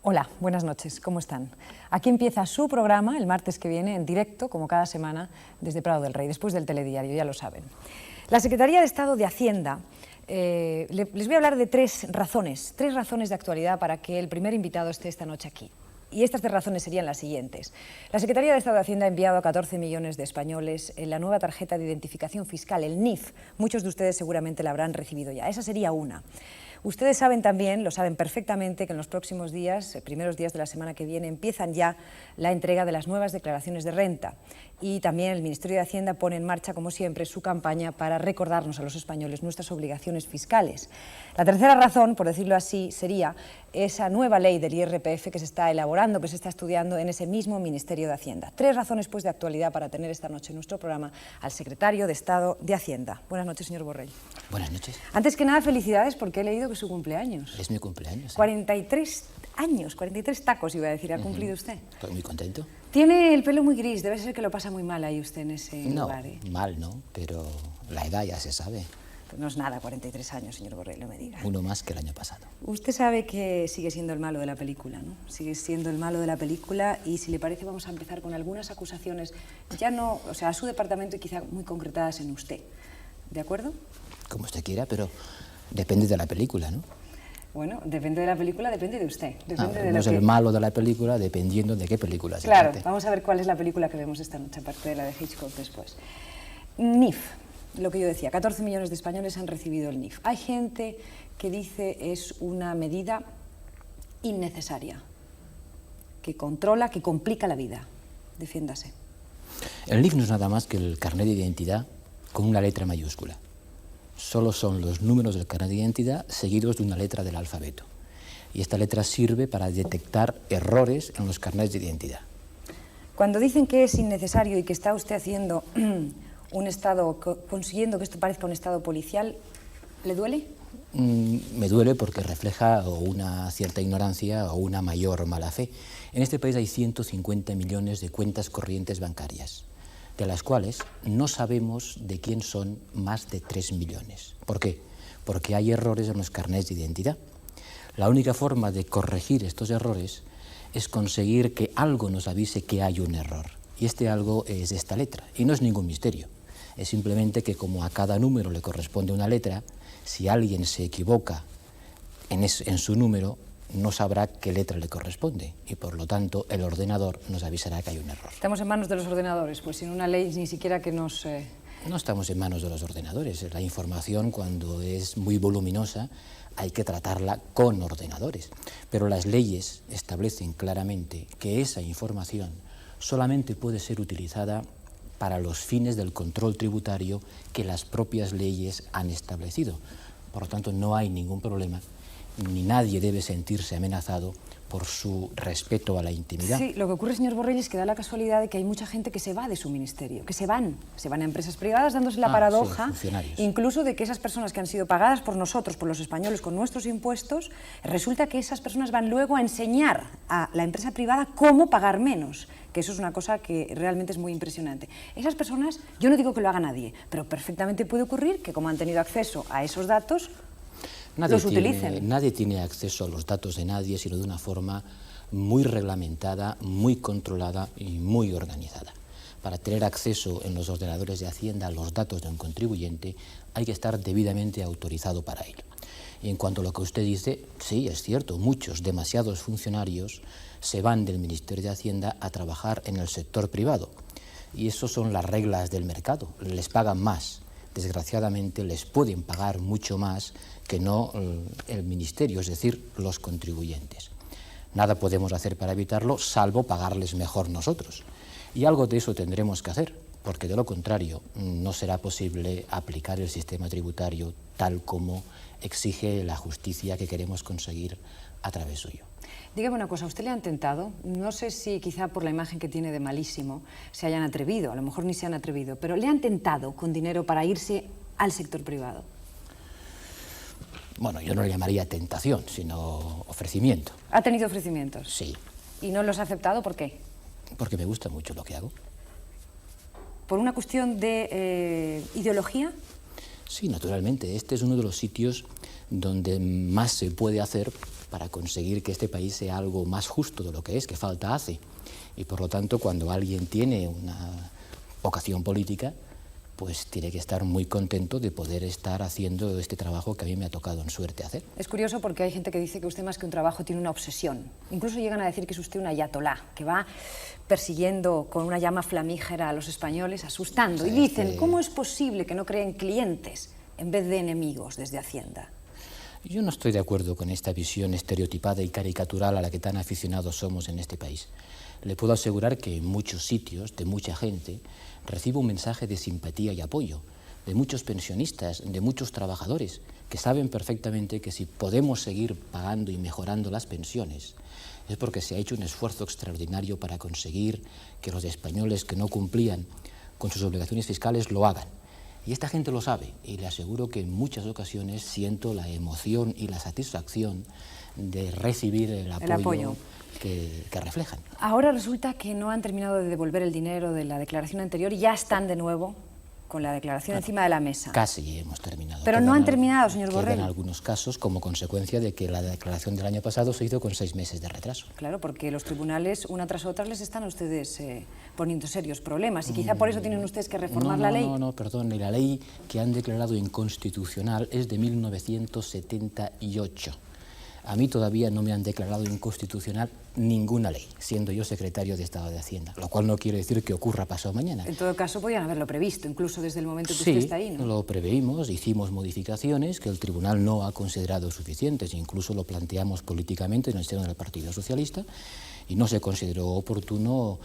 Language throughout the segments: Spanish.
Hola, buenas noches, ¿cómo están? Aquí empieza su programa el martes que viene, en directo, como cada semana, desde Prado del Rey, después del telediario, ya lo saben. La Secretaría de Estado de Hacienda, les voy a hablar de tres razones de actualidad para que el primer invitado esté esta noche aquí. Y estas tres razones serían las siguientes. La Secretaría de Estado de Hacienda ha enviado a 14 millones de españoles la nueva tarjeta de identificación fiscal, el NIF. Muchos de ustedes seguramente la habrán recibido ya. Esa sería una. Ustedes saben también, lo saben perfectamente, que en los próximos días, primeros días de la semana que viene, empiezan ya la entrega de las nuevas declaraciones de renta. Y también el Ministerio de Hacienda pone en marcha, como siempre, su campaña para recordarnos a los españoles nuestras obligaciones fiscales. La tercera razón, por decirlo así, sería esa nueva ley del IRPF que se está elaborando, que se está estudiando en ese mismo Ministerio de Hacienda. Tres razones, pues, de actualidad para tener esta noche en nuestro programa al Secretario de Estado de Hacienda. Buenas noches, señor Borrell. Buenas noches. Antes que nada, felicidades, porque he leído que es su cumpleaños. Es mi cumpleaños. 43 años, 43 tacos, iba a decir, ha cumplido usted. Estoy muy contento. Tiene el pelo muy gris, debe ser que lo pasa muy mal ahí usted en ese lugar. No, mal no, pero la edad ya se sabe. Pues no es nada, 43 años, señor Borrell, no me diga. Uno más que el año pasado. Usted sabe que sigue siendo el malo de la película, ¿no? Sigue siendo el malo de la película y, si le parece, vamos a empezar con algunas acusaciones, ya no, o sea, a su departamento y quizá muy concretadas en usted. ¿De acuerdo? Como usted quiera, pero depende de la película, ¿no? Bueno, depende de la película, depende de usted. Depende de no es el malo de la película dependiendo de qué película se Claro, trate. vamos a ver cuál es la película que vemos esta noche, aparte de la de Hitchcock después. NIF, lo que yo decía, 14 millones de españoles han recibido el NIF. Hay gente que dice es una medida innecesaria, que controla, que complica la vida. Defiéndase. El NIF no es nada más que el carnet de identidad con una letra mayúscula. Solo son los números del carnet de identidad seguidos de una letra del alfabeto. Y esta letra sirve para detectar errores en los carnets de identidad. Cuando dicen que es innecesario y que está usted haciendo un estado, consiguiendo que esto parezca un estado policial, ¿le duele? Me duele porque refleja o una cierta ignorancia o una mayor mala fe. En este país hay 150 millones de cuentas corrientes bancarias, de las cuales no sabemos de quién son más de 3 millones. ¿Por qué? Porque hay errores en los carnets de identidad. La única forma de corregir estos errores es conseguir que algo nos avise que hay un error. Y este algo es esta letra. Y no es ningún misterio. Es simplemente que, como a cada número le corresponde una letra, si alguien se equivoca en su número, no sabrá qué letra le corresponde y, por lo tanto, el ordenador nos avisará que hay un error. Estamos en manos de los ordenadores, pues sin una ley ni siquiera que nos... No estamos en manos de los ordenadores. La información, cuando es muy voluminosa, hay que tratarla con ordenadores. Pero las leyes establecen claramente que esa información solamente puede ser utilizada para los fines del control tributario que las propias leyes han establecido. Por lo tanto, no hay ningún problema, ni nadie debe sentirse amenazado por su respeto a la intimidad. Sí, lo que ocurre, señor Borrell, es que da la casualidad de que hay mucha gente que se va de su ministerio, que se van a empresas privadas, dándose la paradoja, sí, incluso de que esas personas que han sido pagadas por nosotros, por los españoles, con nuestros impuestos, resulta que esas personas van luego a enseñar a la empresa privada cómo pagar menos, que eso es una cosa que realmente es muy impresionante. Esas personas, yo no digo que lo haga nadie, pero perfectamente puede ocurrir que, como han tenido acceso a esos datos, los utilicen. Nadie tiene acceso a los datos de nadie, sino de una forma muy reglamentada, muy controlada y muy organizada. Para tener acceso en los ordenadores de Hacienda a los datos de un contribuyente, hay que estar debidamente autorizado para ello. Y en cuanto a lo que usted dice, sí, es cierto, muchos, demasiados funcionarios se van del Ministerio de Hacienda a trabajar en el sector privado. Y eso son las reglas del mercado, les pagan más. Desgraciadamente les pueden pagar mucho más que no el ministerio, es decir, los contribuyentes. Nada podemos hacer para evitarlo, salvo pagarles mejor nosotros. Y algo de eso tendremos que hacer, porque de lo contrario no será posible aplicar el sistema tributario tal como exige la justicia que queremos conseguir a través suyo. Dígame una cosa, ¿a usted le han tentado? No sé si quizá por la imagen que tiene de malísimo se hayan atrevido, a lo mejor ni se han atrevido, pero ¿le han tentado con dinero para irse al sector privado? Bueno, yo no le llamaría tentación, sino ofrecimiento. ¿Ha tenido ofrecimientos? Sí. ¿Y no los ha aceptado? ¿Por qué? Porque me gusta mucho lo que hago. ¿Por una cuestión de ideología? Sí, naturalmente. Este es uno de los sitios donde más se puede hacer para conseguir que este país sea algo más justo de lo que es, que falta hace. Y por lo tanto, cuando alguien tiene una vocación política, pues tiene que estar muy contento de poder estar haciendo este trabajo que a mí me ha tocado en suerte hacer. Es curioso porque hay gente que dice que usted más que un trabajo tiene una obsesión. Incluso llegan a decir que es usted un ayatolá, que va persiguiendo con una llama flamígera a los españoles, asustando. Y dicen, ¿cómo es posible que no creen clientes en vez de enemigos desde Hacienda? Yo no estoy de acuerdo con esta visión estereotipada y caricatural a la que tan aficionados somos en este país. Le puedo asegurar que en muchos sitios, de mucha gente, recibo un mensaje de simpatía y apoyo, de muchos pensionistas, de muchos trabajadores, que saben perfectamente que si podemos seguir pagando y mejorando las pensiones, es porque se ha hecho un esfuerzo extraordinario para conseguir que los españoles que no cumplían con sus obligaciones fiscales lo hagan. Y esta gente lo sabe, y le aseguro que en muchas ocasiones siento la emoción y la satisfacción de recibir el apoyo. Que reflejan. Ahora resulta que no han terminado de devolver el dinero de la declaración anterior y ya están de nuevo con la declaración encima de la mesa. Casi hemos terminado. Pero no han terminado, señor Borrell. En algunos casos como consecuencia de que la declaración del año pasado se hizo con 6 meses de retraso. Claro, porque los tribunales, una tras otra, les están a ustedes poniendo serios problemas y quizá por eso tienen ustedes que reformar la ley. No, perdón, la ley que han declarado inconstitucional es de 1978. A mí todavía no me han declarado inconstitucional ninguna ley, siendo yo secretario de Estado de Hacienda, lo cual no quiere decir que ocurra pasado mañana. En todo caso, podían haberlo previsto, incluso desde el momento que usted está ahí, ¿no? Sí, lo preveímos, hicimos modificaciones que el tribunal no ha considerado suficientes, incluso lo planteamos políticamente en el seno del Partido Socialista, y no se consideró oportuno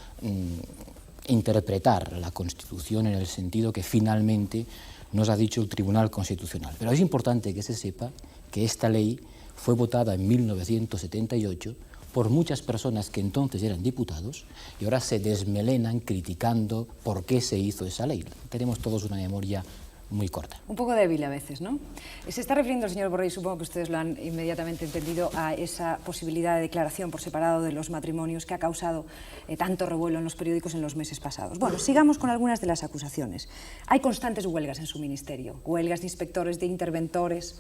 interpretar la Constitución en el sentido que finalmente nos ha dicho el Tribunal Constitucional. Pero es importante que se sepa que esta ley fue votada en 1978 por muchas personas que entonces eran diputados y ahora se desmelenan criticando por qué se hizo esa ley. Tenemos todos una memoria muy corta. Un poco débil a veces, ¿no? Se está refiriendo el señor Borrell, supongo que ustedes lo han inmediatamente entendido, a esa posibilidad de declaración por separado de los matrimonios que ha causado tanto revuelo en los periódicos en los meses pasados. Bueno, sigamos con algunas de las acusaciones. Hay constantes huelgas en su ministerio, huelgas de inspectores, de interventores.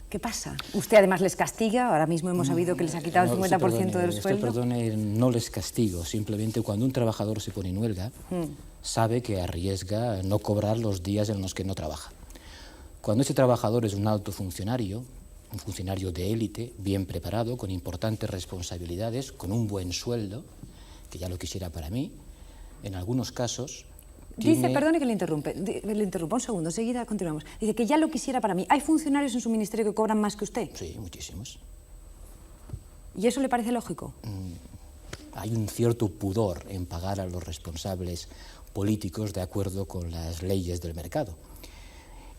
¿Qué pasa? Usted además les castiga, ahora mismo hemos sabido que les ha quitado el 50% del sueldo. Perdone, no les castigo, simplemente cuando un trabajador se pone en huelga, sabe que arriesga no cobrar los días en los que no trabaja. Cuando ese trabajador es un alto funcionario, un funcionario de élite, bien preparado, con importantes responsabilidades, con un buen sueldo, que ya lo quisiera para mí, en algunos casos... Dice, perdone que le interrumpa un segundo, enseguida continuamos. Dice que ya lo quisiera para mí. ¿Hay funcionarios en su ministerio que cobran más que usted? Sí, muchísimos. ¿Y eso le parece lógico? Hay un cierto pudor en pagar a los responsables políticos de acuerdo con las leyes del mercado.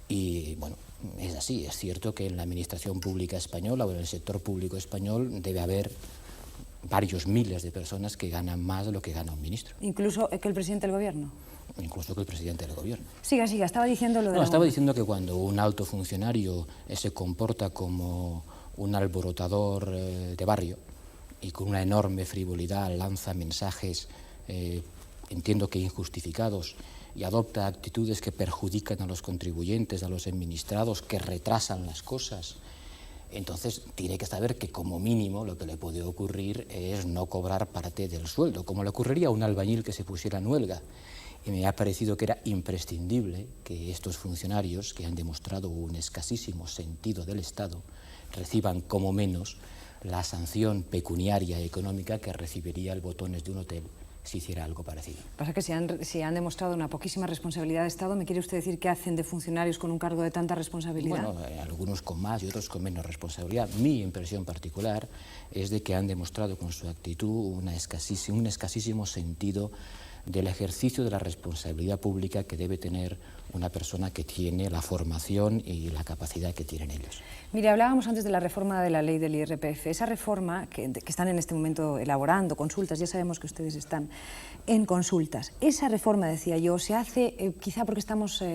Y bueno, es así, es cierto que en la administración pública española o en el sector público español debe haber varios miles de personas que ganan más de lo que gana un ministro. ¿Incluso que el presidente del gobierno? Incluso que el presidente del gobierno. Siga, estaba diciendo lo de... No, estaba diciendo que cuando un alto funcionario se comporta como un alborotador de barrio y con una enorme frivolidad lanza mensajes, entiendo que injustificados, y adopta actitudes que perjudican a los contribuyentes, a los administrados, que retrasan las cosas, entonces tiene que saber que como mínimo lo que le puede ocurrir es no cobrar parte del sueldo, como le ocurriría a un albañil que se pusiera en huelga. Y me ha parecido que era imprescindible que estos funcionarios, que han demostrado un escasísimo sentido del Estado, reciban como menos la sanción pecuniaria económica que recibiría el botones de un hotel si hiciera algo parecido. Pasa que si han demostrado una poquísima responsabilidad de Estado, ¿me quiere usted decir qué hacen de funcionarios con un cargo de tanta responsabilidad? Bueno, algunos con más y otros con menos responsabilidad. Mi impresión particular es de que han demostrado con su actitud un escasísimo sentido del ejercicio de la responsabilidad pública que debe tener una persona que tiene la formación y la capacidad que tienen ellos. Mire, hablábamos antes de la reforma de la ley del IRPF. Esa reforma que están en este momento elaborando, consultas, ya sabemos que ustedes están en consultas. Esa reforma, decía yo, se hace quizá porque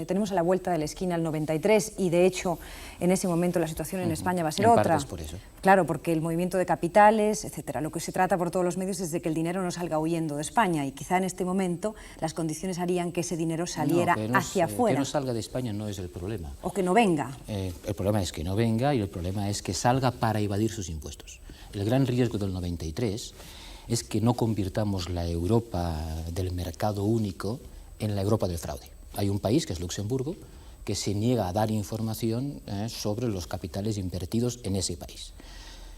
tenemos a la vuelta de la esquina el 93 y de hecho en ese momento la situación en España va a ser otra. En parte es por eso. Claro, porque el movimiento de capitales, etcétera. Lo que se trata por todos los medios es de que el dinero no salga huyendo de España y quizá en este momento momento las condiciones harían que ese dinero saliera hacia afuera. Que no salga de España no es el problema. O que no venga. El problema es que no venga y el problema es que salga para evadir sus impuestos. El gran riesgo del 93 es que no convirtamos la Europa del mercado único en la Europa del fraude. Hay un país, que es Luxemburgo, que se niega a dar información sobre los capitales invertidos en ese país.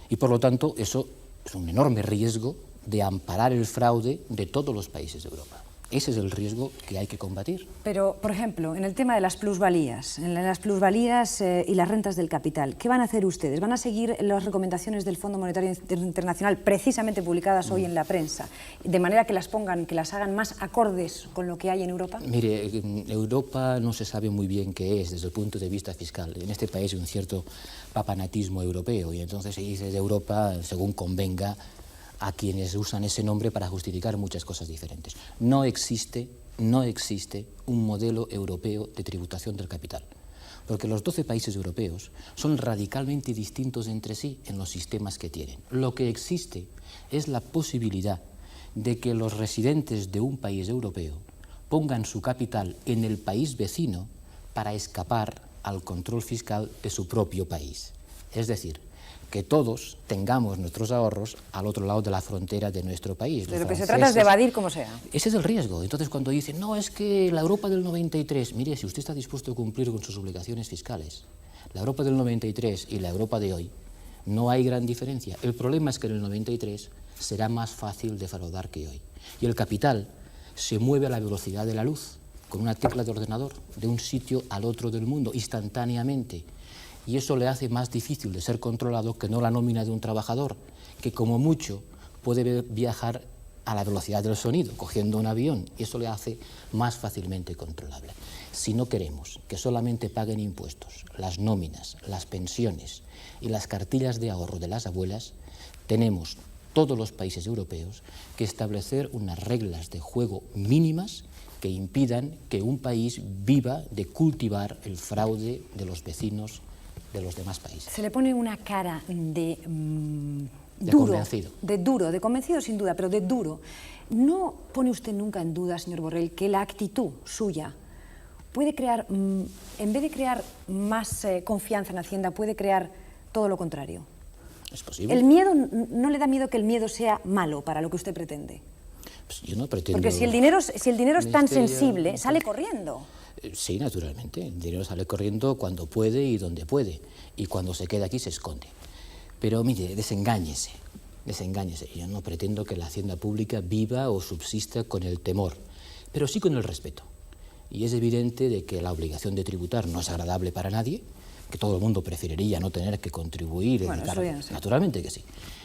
Y por lo tanto, eso es un enorme riesgo de amparar el fraude de todos los países de Europa. Ese es el riesgo que hay que combatir. Pero, por ejemplo, en el tema de las plusvalías, y las rentas del capital, ¿qué van a hacer ustedes? ¿Van a seguir las recomendaciones del Fondo Monetario Internacional, precisamente publicadas hoy en la prensa, de manera que las pongan, que las hagan más acordes con lo que hay en Europa? Mire, Europa no se sabe muy bien qué es desde el punto de vista fiscal. En este país hay un cierto papanatismo europeo y entonces se dice de Europa según convenga a quienes usan ese nombre para justificar muchas cosas diferentes. No existe un modelo europeo de tributación del capital, porque los 12 países europeos son radicalmente distintos entre sí en los sistemas que tienen. Lo que existe es la posibilidad de que los residentes de un país europeo pongan su capital en el país vecino para escapar al control fiscal de su propio país. Es decir, que todos tengamos nuestros ahorros al otro lado de la frontera de nuestro país. De lo que se trata es de evadir como sea. Ese es el riesgo. Entonces, cuando dicen, no, es que la Europa del 93, mire, si usted está dispuesto a cumplir con sus obligaciones fiscales, la Europa del 93 y la Europa de hoy, no hay gran diferencia. El problema es que en el 93 será más fácil defraudar que hoy. Y el capital se mueve a la velocidad de la luz, con una tecla de ordenador, de un sitio al otro del mundo, instantáneamente. Y eso le hace más difícil de ser controlado que no la nómina de un trabajador, que como mucho puede viajar a la velocidad del sonido, cogiendo un avión, y eso le hace más fácilmente controlable. Si no queremos que solamente paguen impuestos las nóminas, las pensiones y las cartillas de ahorro de las abuelas, tenemos todos los países europeos que establecer unas reglas de juego mínimas que impidan que un país viva de cultivar el fraude de los vecinos de los demás países. Se le pone una cara de convencido. De convencido sin duda, pero de duro. ¿No pone usted nunca en duda, señor Borrell, que la actitud suya puede crear, en vez de crear más confianza en Hacienda, puede crear todo lo contrario? ¿Es posible? ¿El miedo, no le da miedo que el miedo sea malo para lo que usted pretende? Pues yo no pretendo... Porque si el dinero es tan sensible, sale corriendo. Sí, naturalmente. El dinero sale corriendo cuando puede y donde puede. Y cuando se queda aquí se esconde. Pero mire, desengáñese. Yo no pretendo que la hacienda pública viva o subsista con el temor, pero sí con el respeto. Y es evidente de que la obligación de tributar no es agradable para nadie, que todo el mundo preferiría no tener que contribuir. Bueno, eso ya sí. Naturalmente que sí.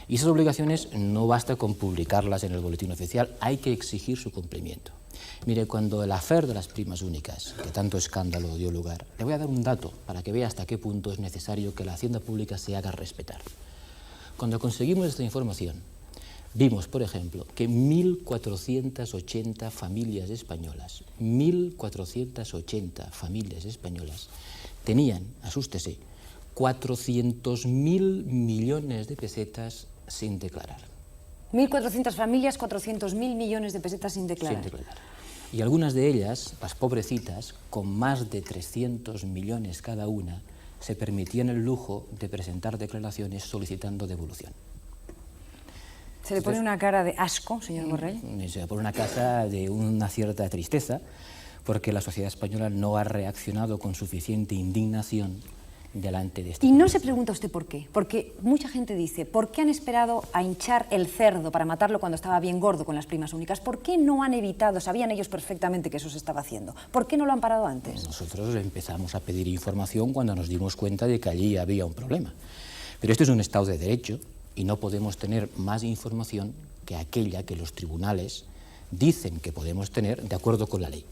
Y esas obligaciones no basta con publicarlas en el boletín oficial, hay que exigir su cumplimiento. Mire, cuando el affair de las primas únicas, que tanto escándalo dio lugar, le voy a dar un dato para que vea hasta qué punto es necesario que la hacienda pública se haga respetar. Cuando conseguimos esta información, vimos, por ejemplo, que 1.480 familias españolas, 1.480 familias españolas, tenían, asústese, 400.000 millones de pesetas sin declarar. 1.400 familias, 400.000 millones de pesetas sin declarar. Sin declarar. Y algunas de ellas, las pobrecitas, con más de 300 millones cada una, se permitían el lujo de presentar declaraciones solicitando devolución. ¿Se le pone una cara de asco, señor Borrell? Se le pone una cara de una cierta tristeza, porque la sociedad española no ha reaccionado con suficiente indignación delante de este. Y no se pregunta usted por qué, porque mucha gente dice, ¿por qué han esperado a hinchar el cerdo para matarlo cuando estaba bien gordo con las primas únicas? ¿Por qué no han evitado, sabían ellos perfectamente que eso se estaba haciendo? ¿Por qué no lo han parado antes? Nosotros empezamos a pedir información cuando nos dimos cuenta de que allí había un problema. Pero esto es un Estado de Derecho y no podemos tener más información que aquella que los tribunales dicen que podemos tener de acuerdo con la ley.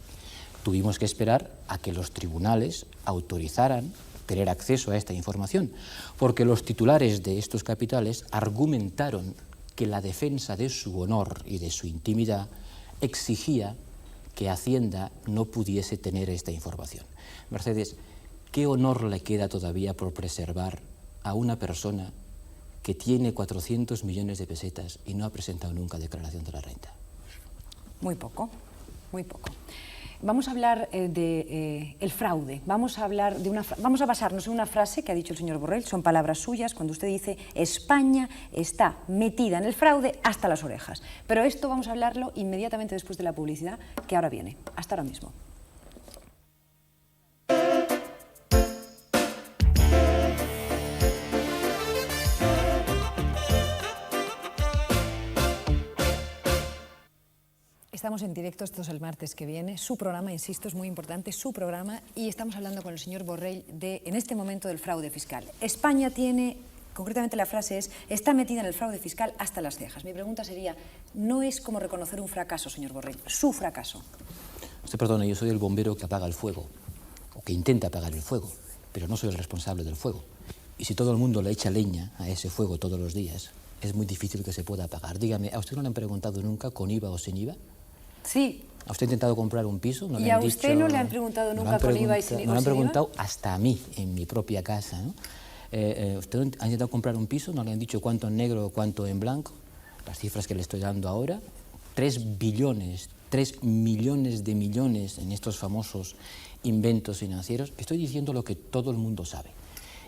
Tuvimos que esperar a que los tribunales autorizaran tener acceso a esta información, porque los titulares de estos capitales argumentaron que la defensa de su honor y de su intimidad exigía que Hacienda no pudiese tener esta información. Mercedes, ¿qué honor le queda todavía por preservar a una persona que tiene 400 millones de pesetas y no ha presentado nunca declaración de la renta? Muy poco. Muy poco. Vamos a hablar del fraude. Vamos a basarnos en una frase que ha dicho el señor Borrell, son palabras suyas, cuando usted dice España está metida en el fraude hasta las orejas. Pero esto vamos a hablarlo inmediatamente después de la publicidad que ahora viene. Hasta ahora mismo. Estamos en directo, esto es el martes que viene, su programa, insisto, es muy importante, su programa, y estamos hablando con el señor Borrell en este momento del fraude fiscal. España tiene, concretamente la frase es, está metida en el fraude fiscal hasta las cejas. Mi pregunta sería, ¿no es como reconocer un fracaso, señor Borrell, su fracaso? Usted perdone, yo soy el bombero que apaga el fuego, o que intenta apagar el fuego, pero no soy el responsable del fuego. Y si todo el mundo le echa leña a ese fuego todos los días, es muy difícil que se pueda apagar. Dígame, ¿a usted no le han preguntado nunca con IVA o sin IVA? Sí. ¿Ha usted intentado comprar un piso? ¿No ¿Y a usted no le han preguntado nunca con IVA y sin IVA? Me lo han preguntado hasta a mí, en mi propia casa, ¿no? ¿Usted ha intentado comprar un piso? ¿No le han dicho cuánto en negro o cuánto en blanco? Las cifras que le estoy dando ahora, 3 billones, 3 millones de millones en estos famosos inventos financieros. Estoy diciendo lo que todo el mundo sabe.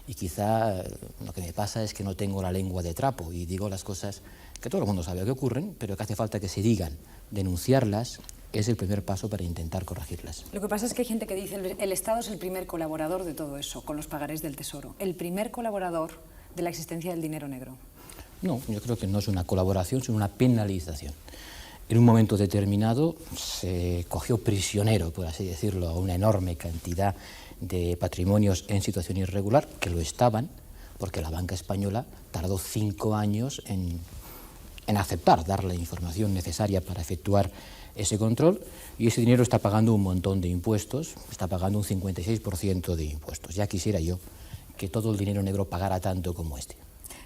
Y quizá lo que me pasa es que no tengo la lengua de trapo y digo las cosas que todo el mundo sabe que ocurren, pero que hace falta que se digan. Denunciarlas es el primer paso para intentar corregirlas. Lo que pasa es que hay gente que dice el Estado es el primer colaborador de todo eso, con los pagarés del Tesoro. El primer colaborador de la existencia del dinero negro. No, yo creo que no es una colaboración, sino una penalización. En un momento determinado se cogió prisionero, por así decirlo, a una enorme cantidad de patrimonios en situación irregular, que lo estaban, porque la banca española tardó 5 años en aceptar, dar la información necesaria para efectuar ese control, y ese dinero está pagando un montón de impuestos, está pagando un 56% de impuestos. Ya quisiera yo que todo el dinero negro pagara tanto como este.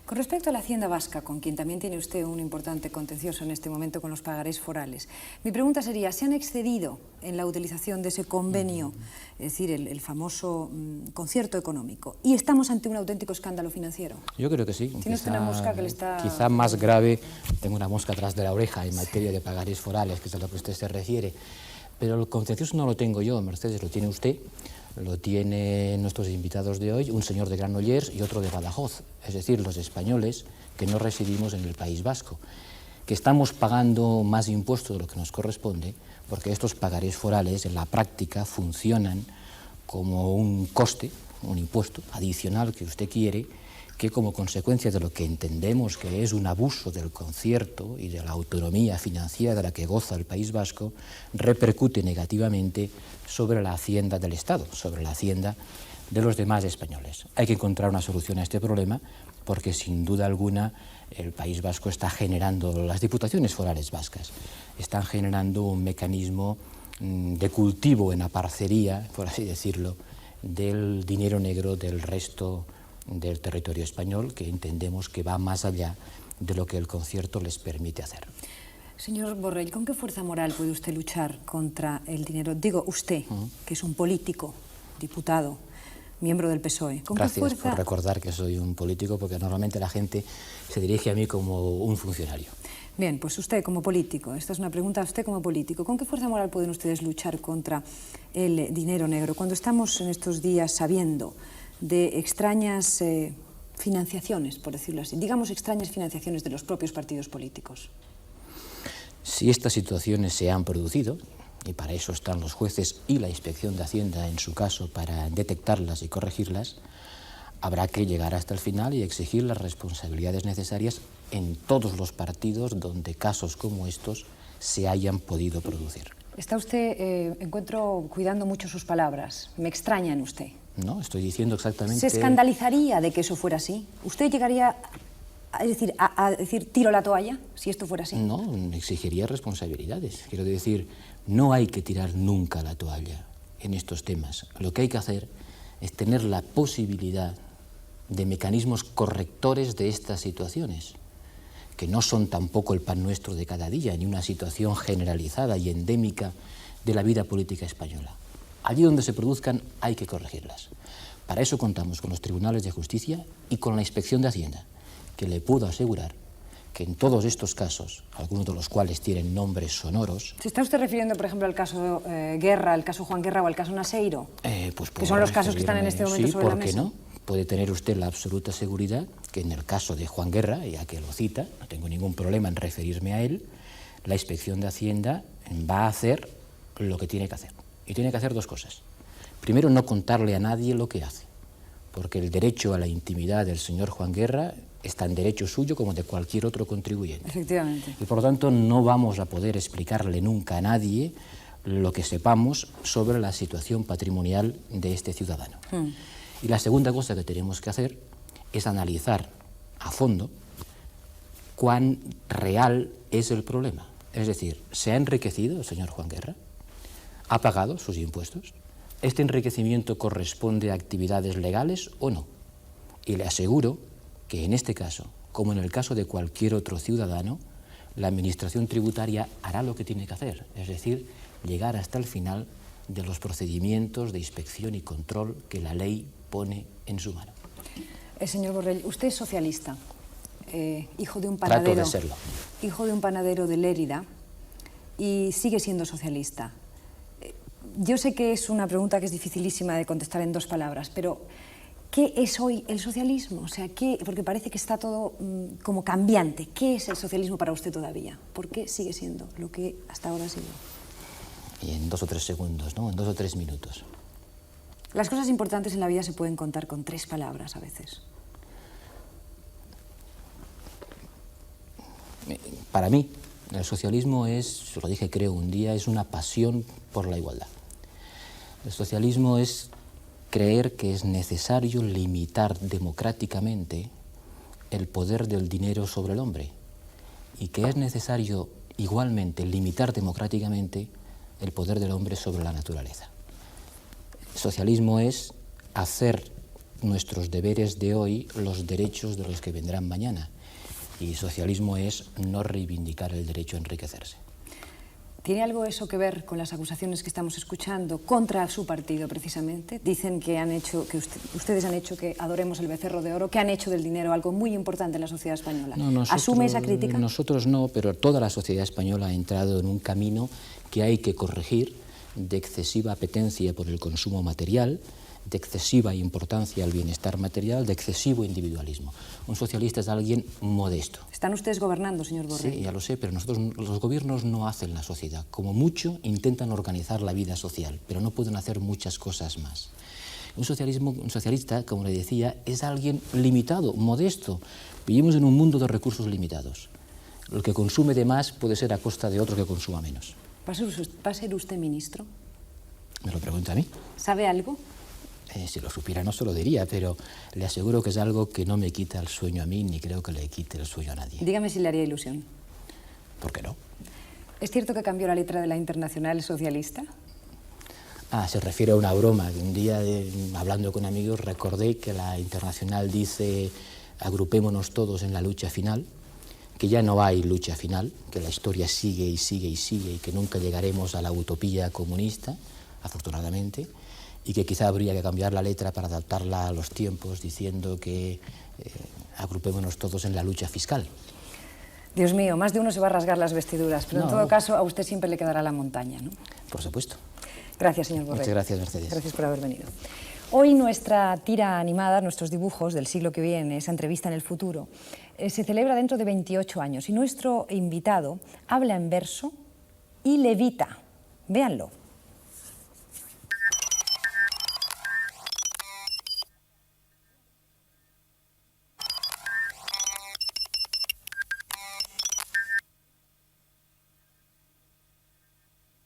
Con respecto a la Hacienda Vasca, con quien también tiene usted un importante contencioso en este momento con los pagarés forales, mi pregunta sería, ¿se han excedido en la utilización de ese convenio, es decir, el famoso concierto económico, y estamos ante un auténtico escándalo financiero? Yo creo que sí. ¿Tiene usted una mosca que le está...? Quizá más grave, tengo una mosca atrás de la oreja en materia de pagarés forales, que es a lo que usted se refiere, pero el contencioso no lo tengo yo, Mercedes, lo tiene usted. Lo tienen nuestros invitados de hoy, un señor de Granollers y otro de Badajoz, es decir, los españoles que no residimos en el País Vasco, que estamos pagando más impuestos de lo que nos corresponde, porque estos pagarés forales en la práctica funcionan como un coste, un impuesto adicional que usted quiere, que como consecuencia de lo que entendemos que es un abuso del concierto y de la autonomía financiera de la que goza el País Vasco, repercute negativamente sobre la hacienda del Estado, sobre la hacienda de los demás españoles. Hay que encontrar una solución a este problema porque sin duda alguna el País Vasco está generando, las diputaciones forales vascas, están generando un mecanismo de cultivo en la parcería, por así decirlo, del dinero negro del resto del territorio español, que entendemos que va más allá de lo que el concierto les permite hacer. Señor Borrell, ¿con qué fuerza moral puede usted luchar contra el dinero? Digo, usted, que es un político, diputado, miembro del PSOE. ¿Con Gracias qué fuerza... por recordar que soy un político, porque normalmente la gente se dirige a mí como un funcionario. Bien, pues usted como político, esta es una pregunta a usted como político, ¿con qué fuerza moral pueden ustedes luchar contra el dinero negro? Cuando estamos en estos días sabiendo de extrañas financiaciones, por decirlo así, digamos extrañas financiaciones de los propios partidos políticos. Si estas situaciones se han producido, y para eso están los jueces y la Inspección de Hacienda en su caso para detectarlas y corregirlas, habrá que llegar hasta el final y exigir las responsabilidades necesarias en todos los partidos donde casos como estos se hayan podido producir. Está usted, encuentro, cuidando mucho sus palabras. Me extraña en usted. No, estoy diciendo exactamente... ¿Se escandalizaría de que eso fuera así? ¿Usted llegaría a decir tiro la toalla si esto fuera así? No, exigiría responsabilidades. Quiero decir, no hay que tirar nunca la toalla en estos temas. Lo que hay que hacer es tener la posibilidad de mecanismos correctores de estas situaciones, que no son tampoco el pan nuestro de cada día, ni una situación generalizada y endémica de la vida política española. Allí donde se produzcan hay que corregirlas. Para eso contamos con los tribunales de justicia y con la Inspección de Hacienda, que le puedo asegurar que en todos estos casos, algunos de los cuales tienen nombres sonoros... ¿Se está usted refiriendo, por ejemplo, al caso Guerra, al caso Juan Guerra o al caso Naseiro? Pues que son los casos que están en este momento sobre la mesa. Sí, ¿por qué no? Puede tener usted la absoluta seguridad que en el caso de Juan Guerra, ya que lo cita, no tengo ningún problema en referirme a él, la Inspección de Hacienda va a hacer lo que tiene que hacer. Y tiene que hacer dos cosas. Primero, no contarle a nadie lo que hace, porque el derecho a la intimidad del señor Juan Guerra es tan derecho suyo como de cualquier otro contribuyente. Efectivamente. Y por lo tanto no vamos a poder explicarle nunca a nadie lo que sepamos sobre la situación patrimonial de este ciudadano. Y la segunda cosa que tenemos que hacer es analizar a fondo cuán real es el problema. Es decir, ¿se ha enriquecido el señor Juan Guerra? ¿Ha pagado sus impuestos? ¿Este enriquecimiento corresponde a actividades legales o no? Y le aseguro que en este caso, como en el caso de cualquier otro ciudadano, la Administración tributaria hará lo que tiene que hacer, es decir, llegar hasta el final de los procedimientos de inspección y control que la ley pone en su mano. Señor Borrell, usted es socialista, hijo de un panadero. Trato de serlo. Hijo de un panadero de Lérida y sigue siendo socialista. Yo sé que es una pregunta que es dificilísima de contestar en dos palabras, pero ¿qué es hoy el socialismo? O sea, porque parece que está todo como cambiante. ¿Qué es el socialismo para usted todavía? ¿Por qué sigue siendo lo que hasta ahora ha sido? Y en 2 o 3 segundos, ¿no? En 2 o 3 minutos. Las cosas importantes en la vida se pueden contar con 3 palabras a veces. Para mí, el socialismo es, lo dije creo un día, es una pasión por la igualdad. El socialismo es creer que es necesario limitar democráticamente el poder del dinero sobre el hombre y que es necesario igualmente limitar democráticamente el poder del hombre sobre la naturaleza. El socialismo es hacer nuestros deberes de hoy los derechos de los que vendrán mañana. Y socialismo es no reivindicar el derecho a enriquecerse. ¿Tiene algo eso que ver con las acusaciones que estamos escuchando contra su partido, precisamente? Dicen que ustedes han hecho que adoremos el becerro de oro, que han hecho del dinero algo muy importante en la sociedad española. ¿Asume esa crítica? Nosotros no, pero toda la sociedad española ha entrado en un camino que hay que corregir, de excesiva apetencia por el consumo material, de excesiva importancia al bienestar material, de excesivo individualismo. Un socialista es alguien modesto. ¿Están ustedes gobernando, señor Borrell? Sí, ya lo sé, pero los gobiernos no hacen la sociedad. Como mucho intentan organizar la vida social, pero no pueden hacer muchas cosas más. Un socialista, como le decía, es alguien limitado, modesto. Vivimos en un mundo de recursos limitados. El que consume de más puede ser a costa de otro que consuma menos. ¿Va a ser usted ministro? ¿Me lo pregunta a mí? ¿Sabe algo? Si lo supiera no se lo diría, pero le aseguro que es algo que no me quita el sueño a mí, ni creo que le quite el sueño a nadie. Dígame si le haría ilusión. ¿Por qué no? ¿Es cierto que cambió la letra de la Internacional Socialista? Se refiere a una broma. Un día, hablando con amigos, recordé que la Internacional dice agrupémonos todos en la lucha final, que ya no hay lucha final, que la historia sigue y sigue y sigue y que nunca llegaremos a la utopía comunista, afortunadamente, y que quizá habría que cambiar la letra para adaptarla a los tiempos, diciendo que agrupémonos todos en la lucha fiscal. Dios mío, más de uno se va a rasgar las vestiduras, pero en todo caso a usted siempre le quedará la montaña, ¿no? Por supuesto. Gracias, señor Borrell. Muchas gracias, Mercedes. Gracias por haber venido. Hoy nuestra tira animada, nuestros dibujos del siglo que viene, esa entrevista en el futuro, se celebra dentro de 28 años y nuestro invitado habla en verso y levita. Véanlo.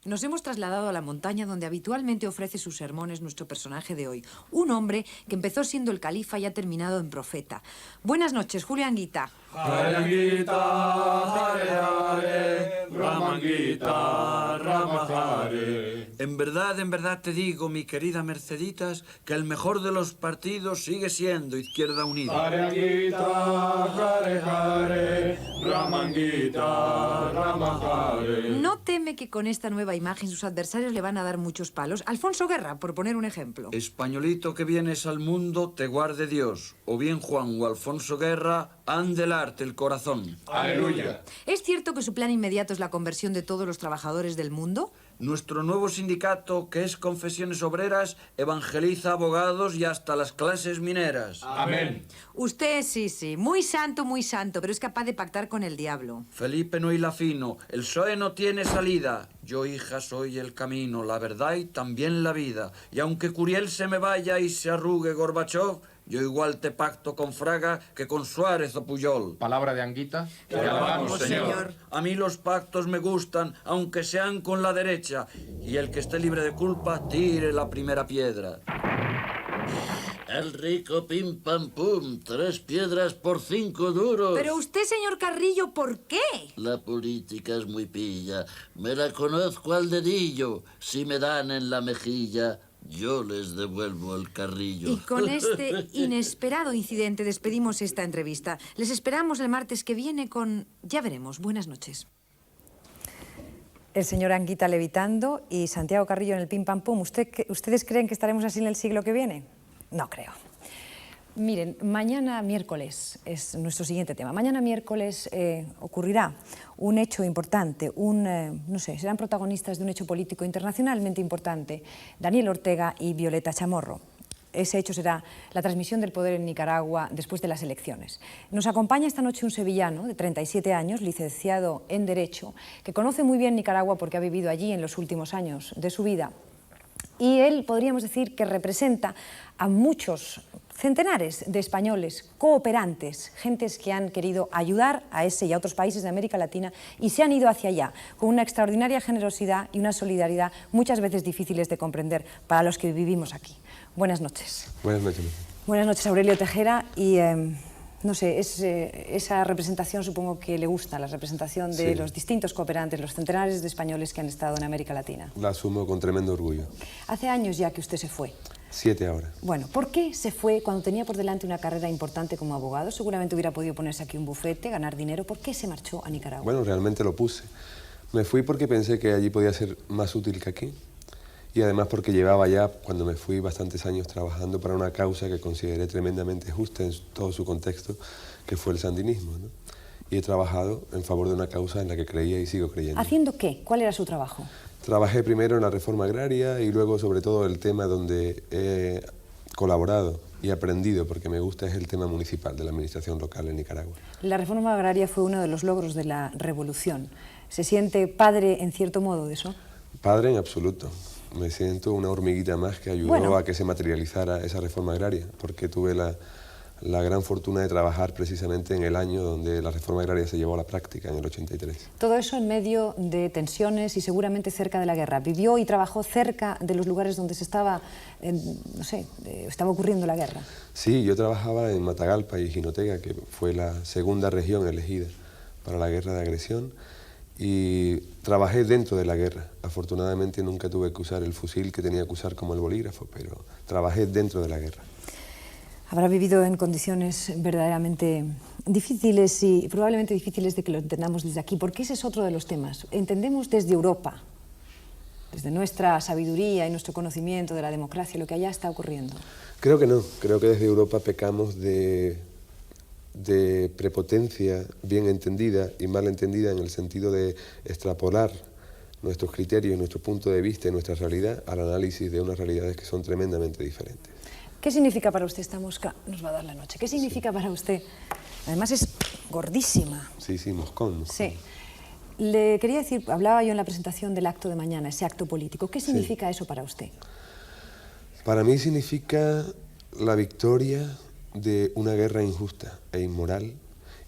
Nos hemos trasladado a la montaña donde habitualmente ofrece sus sermones nuestro personaje de hoy. Un hombre que empezó siendo el califa y ha terminado en profeta. Buenas noches, Julio Anguita. Hare Anguita, Hare Hare, Rama Anguita, Rama Hare. En verdad te digo, mi querida Merceditas, que el mejor de los partidos sigue siendo Izquierda Unida. Hare Anguita, Hare Hare, Rama Anguita, Rama Hare. No te me teme que con esta nueva imagen sus adversarios le van a dar muchos palos? Alfonso Guerra, por poner un ejemplo. Españolito que vienes al mundo, te guarde Dios. O bien Juan o Alfonso Guerra, han del arte el corazón. Aleluya. ¿Es cierto que su plan inmediato es la conversión de todos los trabajadores del mundo? Nuestro nuevo sindicato, que es Confesiones Obreras, evangeliza abogados y hasta las clases mineras. Amén. Usted sí, muy santo, pero es capaz de pactar con el diablo. Felipe no hila fino, el PSOE no tiene salida. Yo, hija, soy el camino, la verdad y también la vida. Y aunque Curiel se me vaya y se arrugue Gorbachov, yo igual te pacto con Fraga que con Suárez o Puyol. Palabra de Anguita. Te alabamos, Señor. A mí los pactos me gustan, aunque sean con la derecha. Y el que esté libre de culpa, tire la primera piedra. El rico pim pam pum, 3 piedras por 5 duros. Pero usted, señor Carrillo, ¿por qué? La política es muy pilla. Me la conozco al dedillo. Si me dan en la mejilla, yo les devuelvo el carrillo. Y con este inesperado incidente despedimos esta entrevista. Les esperamos el martes que viene con... Ya veremos. Buenas noches. El señor Anguita levitando y Santiago Carrillo en el pim pam pum. ¿Ustedes creen que estaremos así en el siglo que viene? No creo. Miren, mañana miércoles es nuestro siguiente tema. Mañana miércoles ocurrirá un hecho importante, no sé, serán protagonistas de un hecho político internacionalmente importante, Daniel Ortega y Violeta Chamorro. Ese hecho será la transmisión del poder en Nicaragua después de las elecciones. Nos acompaña esta noche un sevillano de 37 años, licenciado en Derecho, que conoce muy bien Nicaragua porque ha vivido allí en los últimos años de su vida. Y él, podríamos decir, que representa a muchos centenares de españoles cooperantes, gentes que han querido ayudar a ese y a otros países de América Latina y se han ido hacia allá con una extraordinaria generosidad y una solidaridad muchas veces difíciles de comprender para los que vivimos aquí. Buenas noches. Buenas noches. Buenas noches, Aurelio Tejera. Y no sé, esa representación supongo que le gusta, la representación de los distintos cooperantes, los centenares de españoles que han estado en América Latina. La asumo con tremendo orgullo. Hace años ya que usted se fue. 7 ahora. Bueno, ¿por qué se fue cuando tenía por delante una carrera importante como abogado? Seguramente hubiera podido ponerse aquí un bufete, ganar dinero. ¿Por qué se marchó a Nicaragua? Bueno, realmente lo puse. Me fui porque pensé que allí podía ser más útil que aquí. Y además porque llevaba ya, cuando me fui, bastantes años trabajando para una causa que consideré tremendamente justa en todo su contexto, que fue el sandinismo, ¿no? Y he trabajado en favor de una causa en la que creía y sigo creyendo. ¿Haciendo qué? ¿Cuál era su trabajo? Trabajé primero en la reforma agraria y luego, sobre todo, el tema donde he colaborado y aprendido, porque me gusta, es el tema municipal de la administración local en Nicaragua. La reforma agraria fue uno de los logros de la revolución. ¿Se siente padre, en cierto modo, de eso? Padre en absoluto. Me siento una hormiguita más que ayudó a que se materializara esa reforma agraria, porque tuve la gran fortuna de trabajar precisamente en el año donde la reforma agraria se llevó a la práctica, en el 83. Todo eso en medio de tensiones y seguramente cerca de la guerra. ¿Vivió y trabajó cerca de los lugares donde se estaba, no sé, estaba ocurriendo la guerra? Sí, yo trabajaba en Matagalpa y Jinotega, que fue la segunda región elegida para la guerra de agresión, y trabajé dentro de la guerra. Afortunadamente nunca tuve que usar el fusil que tenía que usar como el bolígrafo, pero trabajé dentro de la guerra. Habrá vivido en condiciones verdaderamente difíciles y probablemente difíciles de que lo entendamos desde aquí, porque ese es otro de los temas. Entendemos desde Europa, desde nuestra sabiduría y nuestro conocimiento de la democracia, lo que allá está ocurriendo. Creo que no. Creo que desde Europa pecamos de prepotencia bien entendida y mal entendida, en el sentido de extrapolar nuestros criterios, nuestro punto de vista y nuestra realidad al análisis de unas realidades que son tremendamente diferentes. ¿Qué significa para usted esta mosca? Nos va a dar la noche. ¿Qué significa para usted? Además es gordísima. Sí, moscón. Sí. Le quería decir, hablaba yo en la presentación del acto de mañana, ese acto político. ¿Qué significa eso para usted? Para mí significa la victoria de una guerra injusta e inmoral,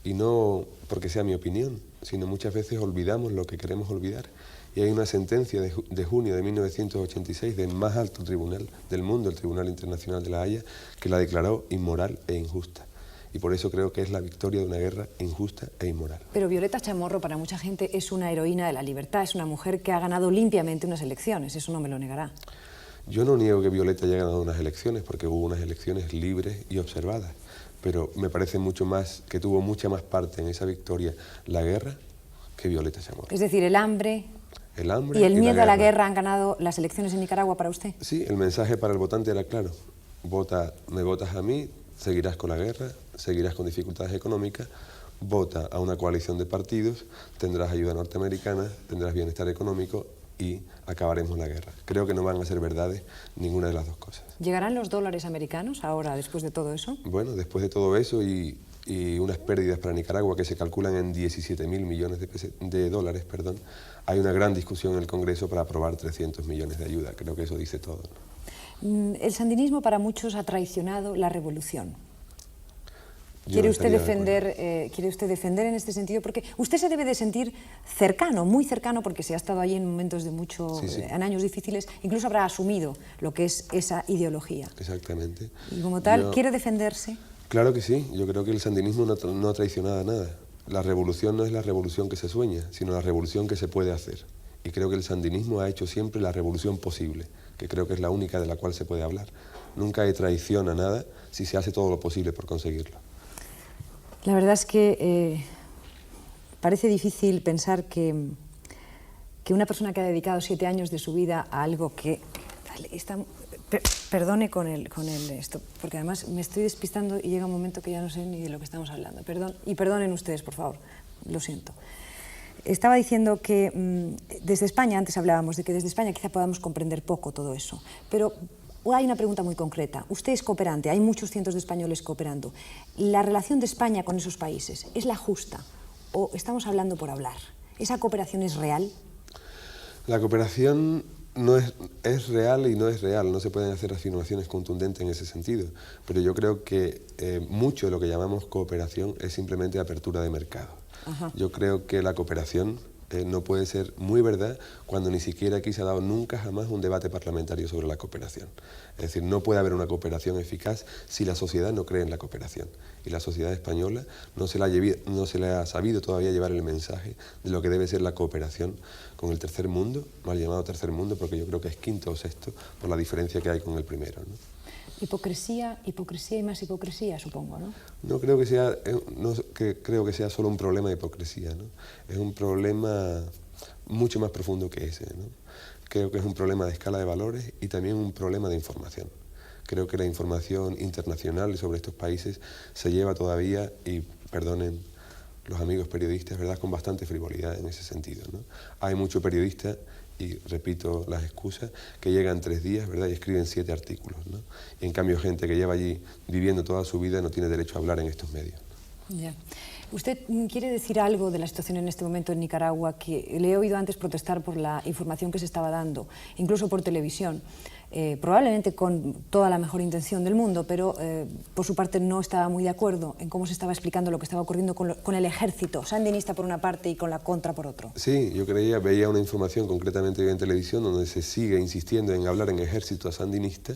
y no porque sea mi opinión, sino muchas veces olvidamos lo que queremos olvidar. Y hay una sentencia de junio de 1986 del más alto tribunal del mundo, el Tribunal Internacional de La Haya, que la declaró inmoral e injusta. Y por eso creo que es la victoria de una guerra injusta e inmoral. Pero Violeta Chamorro, para mucha gente, es una heroína de la libertad, es una mujer que ha ganado limpiamente unas elecciones, eso no me lo negará. Yo no niego que Violeta haya ganado unas elecciones, porque hubo unas elecciones libres y observadas, pero me parece mucho más, que tuvo mucha más parte en esa victoria la guerra que Violeta Chamorro. Es decir, el hambre, el hambre ¿Y el miedo la a la guerra han ganado las elecciones en Nicaragua para usted? Sí, el mensaje para el votante era claro. Me votas a mí, seguirás con la guerra, seguirás con dificultades económicas, vota a una coalición de partidos, tendrás ayuda norteamericana, tendrás bienestar económico y acabaremos la guerra. Creo que no van a ser verdades ninguna de las dos cosas. ¿Llegarán los dólares americanos ahora, después de todo eso? Bueno, después de todo eso y unas pérdidas para Nicaragua que se calculan en 17.000 millones de dólares, hay una gran discusión en el Congreso para aprobar 300 millones de ayuda. Creo que eso dice todo, ¿no? El sandinismo para muchos ha traicionado la revolución. ¿Quiere usted defender en este sentido? Porque usted se debe de sentir cercano, muy cercano, porque se ha estado allí en momentos de en años difíciles, incluso habrá asumido lo que es esa ideología. Exactamente. Y como tal, ¿quiere defenderse? Claro que sí. Yo creo que el sandinismo no ha traicionado a nada. La revolución no es la revolución que se sueña, sino la revolución que se puede hacer. Y creo que el sandinismo ha hecho siempre la revolución posible, que creo que es la única de la cual se puede hablar. Nunca hay traición a nada si se hace todo lo posible por conseguirlo. La verdad es que parece difícil pensar que una persona que ha dedicado 7 años de su vida a algo que... Perdone con esto, porque además me estoy despistando y llega un momento que ya no sé ni de lo que estamos hablando. Perdonen ustedes, por favor, lo siento. Estaba diciendo que desde España, antes hablábamos de que desde España quizá podamos comprender poco todo eso, pero hay una pregunta muy concreta. Usted es cooperante, hay muchos cientos de españoles cooperando. ¿La relación de España con esos países es la justa o estamos hablando por hablar? ¿Esa cooperación es real? La cooperación es real y no es real. No se pueden hacer afirmaciones contundentes en ese sentido. Pero yo creo que mucho de lo que llamamos cooperación es simplemente apertura de mercado. Ajá. Yo creo que la cooperación no puede ser muy verdad cuando ni siquiera aquí se ha dado nunca jamás un debate parlamentario sobre la cooperación. Es decir, no puede haber una cooperación eficaz si la sociedad no cree en la cooperación. Y la sociedad española no se le ha sabido todavía llevar el mensaje de lo que debe ser la cooperación con el tercer mundo, mal llamado tercer mundo, porque yo creo que es quinto o sexto por la diferencia que hay con el primero, ¿no? Hipocresía y más hipocresía, supongo, ¿no? No creo que sea solo un problema de hipocresía, ¿no? Es un problema mucho más profundo que ese, ¿no? Creo que es un problema de escala de valores y también un problema de información. Creo que la información internacional sobre estos países se lleva todavía, y perdonen los amigos periodistas, ¿verdad?, con bastante frivolidad en ese sentido, ¿no? Hay muchos periodistas, y repito las excusas, que llegan 3 días, ¿verdad?, y escriben 7 artículos, ¿no? Y en cambio gente que lleva allí viviendo toda su vida no tiene derecho a hablar en estos medios. Ya. ¿Usted quiere decir algo de la situación en este momento en Nicaragua? Que le he oído antes protestar por la información que se estaba dando, incluso por televisión, probablemente con toda la mejor intención del mundo, pero por su parte no estaba muy de acuerdo en cómo se estaba explicando lo que estaba ocurriendo con el ejército sandinista por una parte y con la contra por otro. Sí, yo veía una información concretamente en televisión donde se sigue insistiendo en hablar en ejército sandinista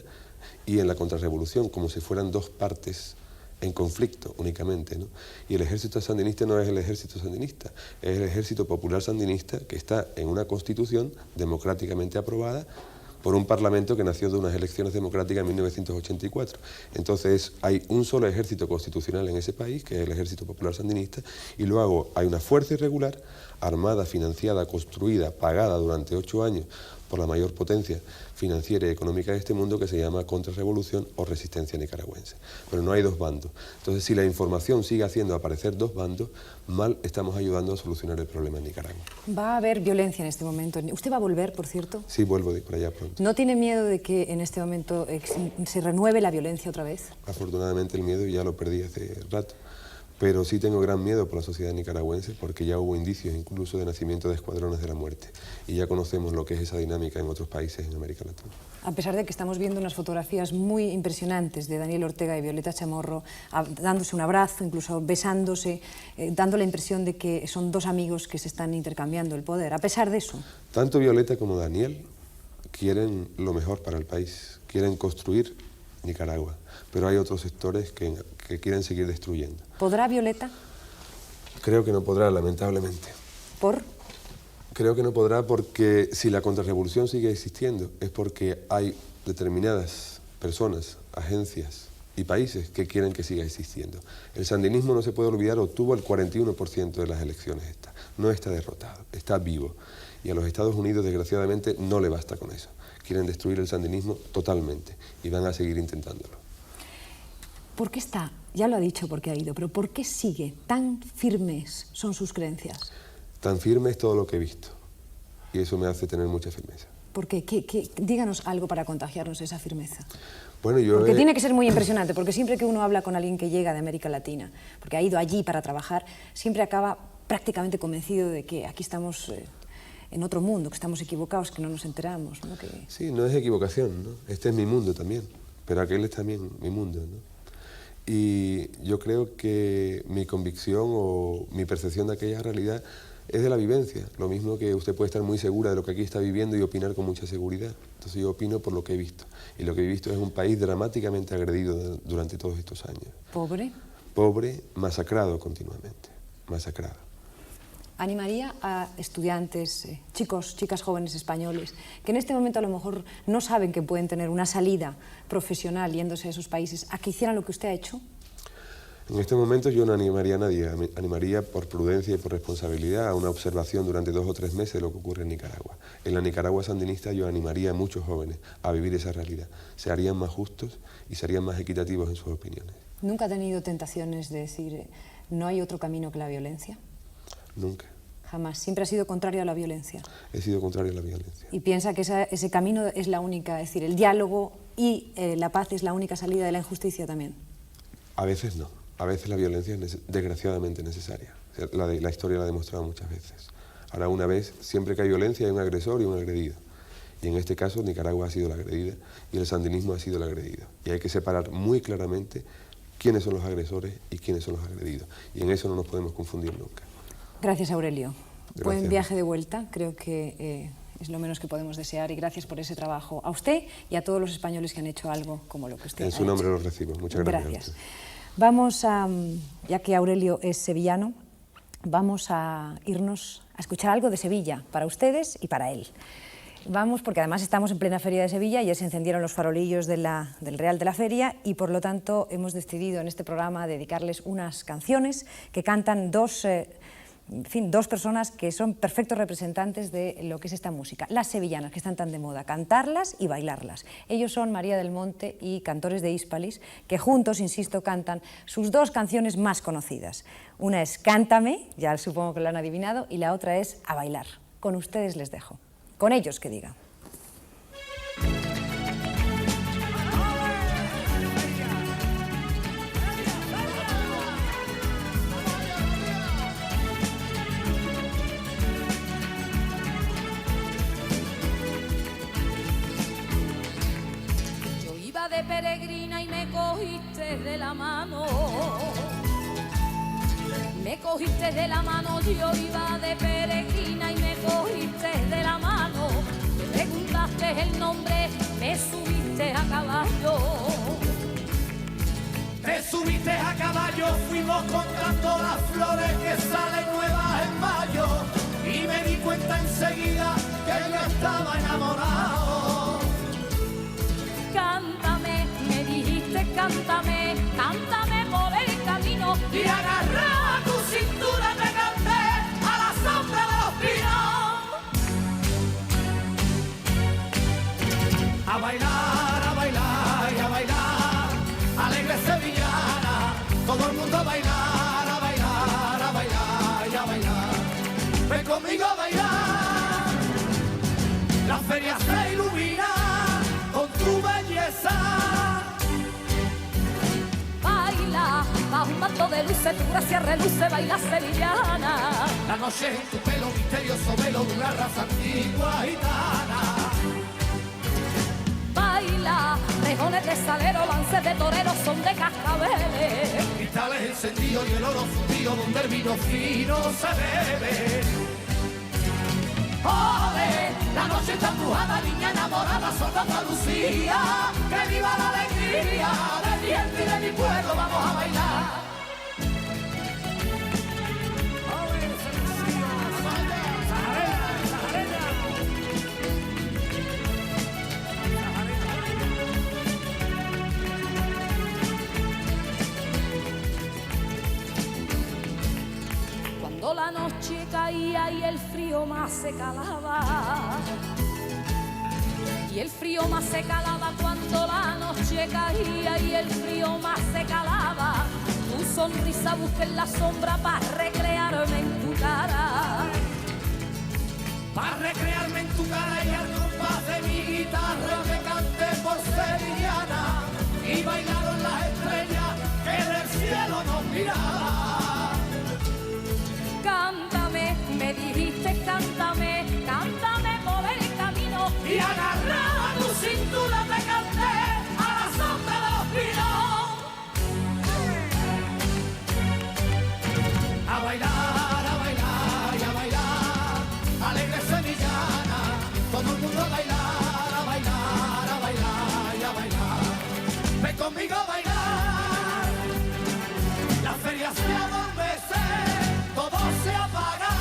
y en la contrarrevolución, como si fueran dos partes en conflicto únicamente, ¿no? Y el ejército sandinista no es el ejército sandinista, es el ejército popular sandinista que está en una constitución democráticamente aprobada por un parlamento que nació de unas elecciones democráticas en 1984. Entonces hay un solo ejército constitucional en ese país, que es el Ejército Popular Sandinista, y luego hay una fuerza irregular, armada, financiada, construida, pagada durante 8 años por la mayor potencia financiera y económica de este mundo, que se llama Contrarrevolución o Resistencia Nicaragüense. Pero no hay dos bandos. Entonces, si la información sigue haciendo aparecer dos bandos, mal estamos ayudando a solucionar el problema en Nicaragua. ¿Va a haber violencia en este momento? ¿Usted va a volver, por cierto? Sí, vuelvo por allá pronto. ¿No tiene miedo de que en este momento se renueve la violencia otra vez? Afortunadamente el miedo ya lo perdí hace rato. Pero sí tengo gran miedo por la sociedad nicaragüense, porque ya hubo indicios incluso de nacimiento de escuadrones de la muerte. Y ya conocemos lo que es esa dinámica en otros países en América Latina. A pesar de que estamos viendo unas fotografías muy impresionantes de Daniel Ortega y Violeta Chamorro, dándose un abrazo, incluso besándose, dando la impresión de que son dos amigos que se están intercambiando el poder. A pesar de eso... Tanto Violeta como Daniel quieren lo mejor para el país, quieren construir Nicaragua, pero hay otros sectores que quieren seguir destruyendo. ¿Podrá Violeta? Creo que no podrá, lamentablemente. ¿Por? Creo que no podrá porque si la contrarrevolución sigue existiendo es porque hay determinadas personas, agencias y países que quieren que siga existiendo. El sandinismo, no se puede olvidar, obtuvo el 41% de las elecciones. No está derrotado, está vivo. Y a los Estados Unidos, desgraciadamente, no le basta con eso. Quieren destruir el sandinismo totalmente y van a seguir intentándolo. ¿Por qué está, ya lo ha dicho porque ha ido, pero por qué sigue tan firmes son sus creencias? Tan firme es todo lo que he visto y eso me hace tener mucha firmeza. ¿Por qué? Díganos algo para contagiarnos esa firmeza. Bueno, Porque tiene que ser muy impresionante, porque siempre que uno habla con alguien que llega de América Latina, porque ha ido allí para trabajar, siempre acaba prácticamente convencido de que aquí estamos en otro mundo, que estamos equivocados, que no nos enteramos, ¿no? Sí, no es equivocación, ¿no? Este es mi mundo también, pero aquel es también mi mundo, ¿no? Y yo creo que mi convicción o mi percepción de aquella realidad es de la vivencia, lo mismo que usted puede estar muy segura de lo que aquí está viviendo y opinar con mucha seguridad. Entonces yo opino por lo que he visto, y lo que he visto es un país dramáticamente agredido durante todos estos años. ¿Pobre? Pobre, masacrado continuamente, masacrado. ¿Animaría a estudiantes, chicos, chicas jóvenes españoles, que en este momento a lo mejor no saben que pueden tener una salida profesional yéndose a esos países, a que hicieran lo que usted ha hecho? En este momento yo no animaría a nadie, animaría por prudencia y por responsabilidad a una observación durante 2 o 3 meses de lo que ocurre en Nicaragua. En la Nicaragua sandinista yo animaría a muchos jóvenes a vivir esa realidad. Se harían más justos y serían más equitativos en sus opiniones. ¿Nunca ha tenido tentaciones de decir, no hay otro camino que la violencia? Nunca. Jamás. Siempre ha sido contrario a la violencia. He sido contrario a la violencia. ¿Y piensa que ese camino es la única, es decir, el diálogo y la paz es la única salida de la injusticia también? A veces no. A veces la violencia es desgraciadamente necesaria. La historia la ha demostrado muchas veces. Ahora, una vez, siempre que hay violencia hay un agresor y un agredido. Y en este caso Nicaragua ha sido la agredida y el sandinismo ha sido el agredido. Y hay que separar muy claramente quiénes son los agresores y quiénes son los agredidos. Y en eso no nos podemos confundir nunca. Gracias, Aurelio. Gracias. Buen viaje de vuelta, creo que es lo menos que podemos desear, y gracias por ese trabajo a usted y a todos los españoles que han hecho algo como lo que usted ha hecho. En su nombre lo recibo. Muchas gracias. Gracias. Vamos a, ya que Aurelio es sevillano, vamos a irnos a escuchar algo de Sevilla, para ustedes y para él. Vamos, porque además estamos en plena Feria de Sevilla, ya se encendieron los farolillos del Real de la Feria, y por lo tanto hemos decidido en este programa dedicarles unas canciones que cantan dos personas que son perfectos representantes de lo que es esta música, las sevillanas, que están tan de moda, cantarlas y bailarlas. Ellos son María del Monte y Cantores de Hispalis, que juntos, insisto, cantan sus 2 canciones más conocidas. Una es Cántame, ya supongo que lo han adivinado, y la otra es A bailar. Con ustedes les dejo. Con ellos que diga. De peregrina y me cogiste de la mano, me cogiste de la mano, yo iba de peregrina y me cogiste de la mano, me preguntaste el nombre, me subiste a caballo. Te subiste a caballo, fuimos contando las flores que salen nuevas en mayo, y me di cuenta enseguida que yo estaba enamorado. Cántame, me dijiste cántame, cántame por el camino, y agarrado a tu cintura te canté a la sombra de los pinos. A bailar, a bailar y a bailar, alegre sevillana, todo el mundo a bailar, a bailar, a bailar y a bailar. Ven conmigo a bailar, la feria se ilumina con tu belleza. Baila, bajo un manto de luces, tu gracia reluce, baila sevillana. La noche en tu pelo, misterioso velo de una raza antigua gitana. Baila, rejones de salero, lances de toreros, son de cascabeles. Cristales encendidos y el oro fundido donde el vino fino se bebe. ¡Ole! La noche está embrujada, niña enamorada, sola Andalucía. ¡Que viva la alegría de mi gente y de mi pueblo! ¡Vamos a bailar! cuando la noche caía y el frío más se calaba. Y el frío más se calaba cuando la noche caía y el frío más se calaba. Tu sonrisa busqué en la sombra para recrearme en tu cara. Para recrearme en tu cara y al compás de mi guitarra me canté por sevillana y bailaron las estrellas que del cielo nos miraban. Cántame, me dijiste cántame, cántame por el camino Y agarrada a tu cintura te canté a la sombra de los pinos. A bailar, a bailar y a bailar, alegre sevillana, todo el mundo a bailar, a bailar, a bailar y a bailar. Ven conmigo a bailar, la feria se adormece, todo se apaga.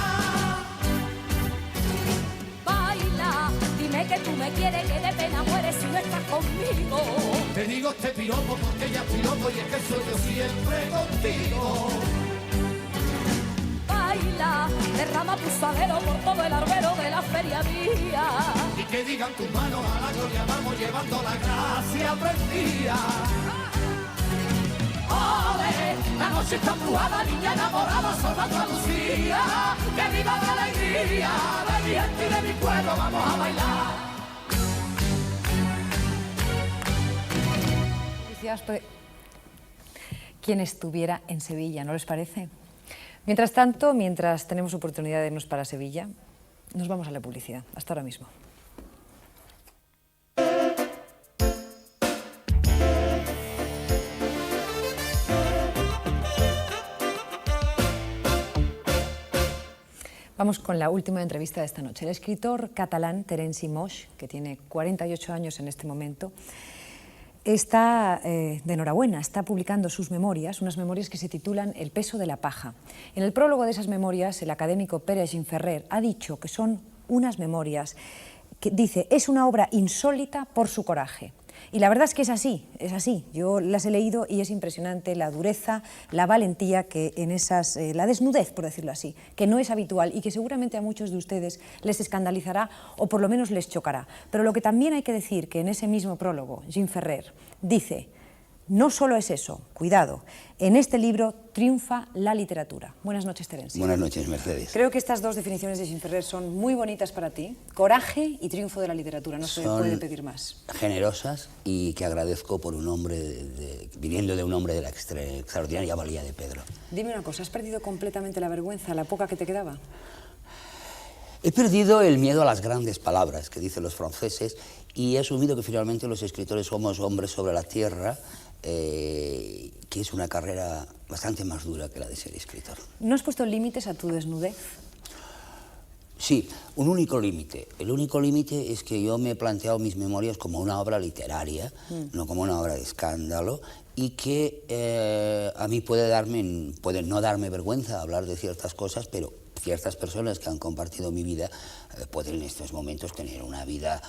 baila. Dime que tú me quieres, que de pena mueres si no estás conmigo. Te digo este piropo porque ella es piropo y es que soy yo siempre contigo. Baila, derrama tu salero por todo el arbero de la feria mía. Y que digan tus manos a la gloria, vamos llevando la gracia prendida. Ole, la noche está embrujada, niña enamorada, solando a Lucía. Que viva la alegría de mi gente y de mi pueblo, vamos a bailar. Felicidades por quien estuviera en Sevilla, ¿no les parece? Mientras tanto, mientras tenemos oportunidad de irnos para Sevilla, nos vamos a la publicidad. Hasta ahora mismo. Vamos con la última entrevista de esta noche. El escritor catalán Terenci Moix, que tiene 48 años en este momento, está de enhorabuena, está publicando sus memorias, unas memorias que se titulan El peso de la paja. En el prólogo de esas memorias, el académico Pere Gimferrer ha dicho que son unas memorias que, dice, es una obra insólita por su coraje. Y la verdad es que es así, es así. Yo las he leído y es impresionante la dureza, la valentía que en esas, la desnudez, por decirlo así, que no es habitual y que seguramente a muchos de ustedes les escandalizará o por lo menos les chocará. Pero lo que también hay que decir que en ese mismo prólogo, Gimferrer dice, no solo es eso, cuidado, en este libro triunfa la literatura. Buenas noches, Terenci. Buenas noches, Mercedes. Creo que estas dos definiciones de Gimferrer son muy bonitas para ti. Coraje y triunfo de la literatura, no se puede pedir más. Generosas y que agradezco por un hombre, viniendo de un hombre de la extraordinaria valía de Pedro. Dime una cosa, ¿has perdido completamente la vergüenza, la poca que te quedaba? He perdido el miedo a las grandes palabras que dicen los franceses y he asumido que finalmente los escritores somos hombres sobre la tierra, que es una carrera bastante más dura que la de ser escritor. ¿No has puesto límites a tu desnudez? Sí, un único límite. El único límite es que yo me he planteado mis memorias como una obra literaria, no como una obra de escándalo, y que a mí puede no darme vergüenza hablar de ciertas cosas, pero ciertas personas que han compartido mi vida pueden en estos momentos tener una vida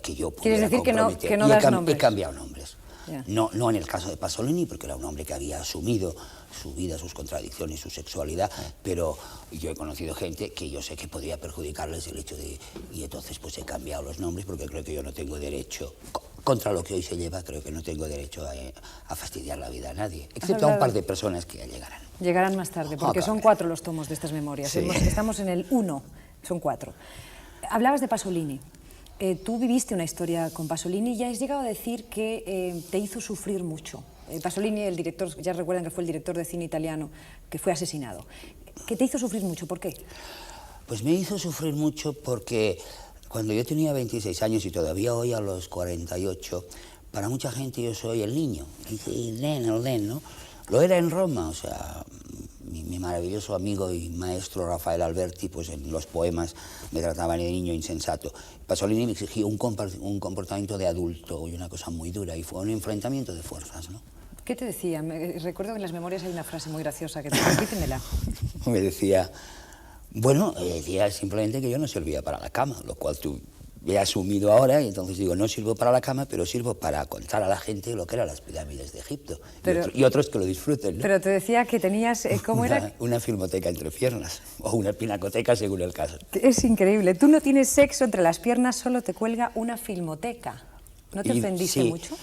que yo pudiera comprometer. ¿Quieres decir que no das nombres? He cambiado nombres. Yeah. No en el caso de Pasolini, porque era un hombre que había asumido su vida, sus contradicciones, su sexualidad, pero yo he conocido gente que yo sé que podría perjudicarles el hecho de... Y entonces pues he cambiado los nombres porque creo que yo no tengo derecho, contra lo que hoy se lleva, creo que no tengo derecho a fastidiar la vida a nadie, excepto a un par de personas que ya llegarán. Llegarán más tarde, porque son 4 los tomos de estas memorias. Sí. Estamos en el 1, son 4. Hablabas de Pasolini. Tú viviste una historia con Pasolini y ya has llegado a decir que te hizo sufrir mucho. Pasolini, el director, ya recuerdan que fue el director de cine italiano que fue asesinado. ¿Que te hizo sufrir mucho? ¿Por qué? Pues me hizo sufrir mucho porque cuando yo tenía 26 años y todavía hoy a los 48, para mucha gente yo soy el niño. El nen, ¿no? Lo era en Roma, o sea, mi maravilloso amigo y maestro Rafael Alberti, pues en los poemas me trataban de niño insensato. Pasolini me exigía un comportamiento de adulto y una cosa muy dura, y fue un enfrentamiento de fuerzas, ¿no? ¿Qué te decía? Recuerdo que en las memorias hay una frase muy graciosa, que repítemela. Me decía, bueno, decía simplemente que yo no servía para la cama, lo cual tú he asumido ahora, y entonces digo, no sirvo para la cama, pero sirvo para contar a la gente lo que eran las pirámides de Egipto, y otros que lo disfruten, ¿no? Pero te decía que tenías, ¿cómo era? Una filmoteca entre piernas, o una pinacoteca según el caso. Es increíble, tú no tienes sexo entre las piernas, solo te cuelga una filmoteca. ¿No te ofendiste mucho?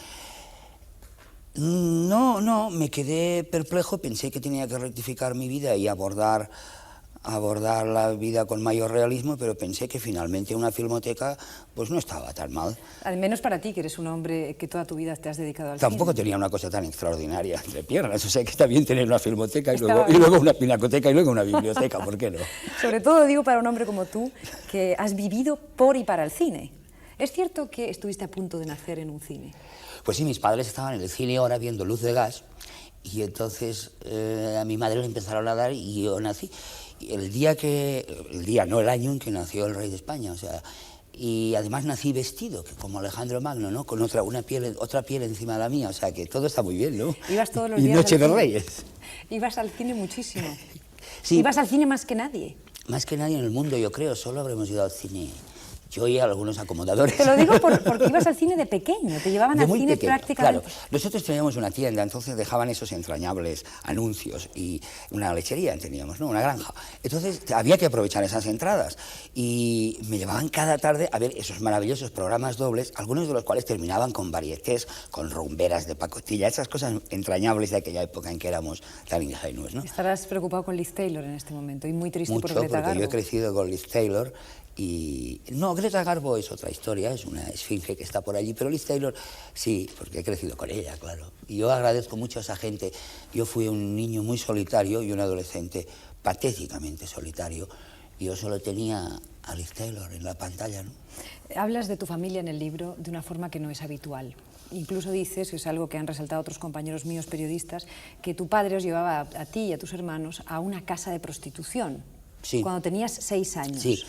No, me quedé perplejo, pensé que tenía que rectificar mi vida y abordar la vida con mayor realismo, pero pensé que finalmente una filmoteca pues no estaba tan mal. Al menos para ti, que eres un hombre que toda tu vida te has dedicado al Tampoco cine. tenía una cosa tan extraordinaria entre piernas, o sea que está bien tener una filmoteca y luego una pinacoteca y luego una biblioteca, ¿por qué no? Sobre todo digo para un hombre como tú, que has vivido por y para el cine. ¿Es cierto que estuviste a punto de nacer en un cine? Pues sí, mis padres estaban en el cine ahora viendo Luz de Gas, y entonces a mi madre le empezaron a dar y yo nací. El año en que nació el rey de España, o sea, y además nací vestido, que como Alejandro Magno, ¿no? Con otra piel encima de la mía, o sea, que todo está muy bien, ¿no? Ibas todos los y días Noche al de cine. Reyes. Ibas al cine muchísimo. Sí. Ibas al cine más que nadie. Más que nadie en el mundo, yo creo, solo habremos ido al cine yo y algunos acomodadores. Te lo digo porque ibas al cine de pequeño, te llevaban al cine pequeño, prácticamente. Claro, nosotros teníamos una tienda, entonces dejaban esos entrañables anuncios y una lechería teníamos, ¿no? Una granja. Entonces había que aprovechar esas entradas y me llevaban cada tarde a ver esos maravillosos programas dobles, algunos de los cuales terminaban con varietés, con rumberas de pacotilla, esas cosas entrañables de aquella época en que éramos tan ingenuos, ¿no? Estarás preocupado con Liz Taylor en este momento y muy triste Mucho, por Greta porque Garbo. yo he crecido con Liz Taylor. Y no, Greta Garbo es otra historia, es una esfinge que está por allí, pero Liz Taylor sí, porque he crecido con ella, claro. Y yo agradezco mucho a esa gente. Yo fui un niño muy solitario y un adolescente patéticamente solitario. Y yo solo tenía a Liz Taylor en la pantalla, ¿no? Hablas de tu familia en el libro de una forma que no es habitual. Incluso dices, que es algo que han resaltado otros compañeros míos periodistas, que tu padre os llevaba a ti y a tus hermanos a una casa de prostitución. Sí. Cuando tenías 6 años. Sí.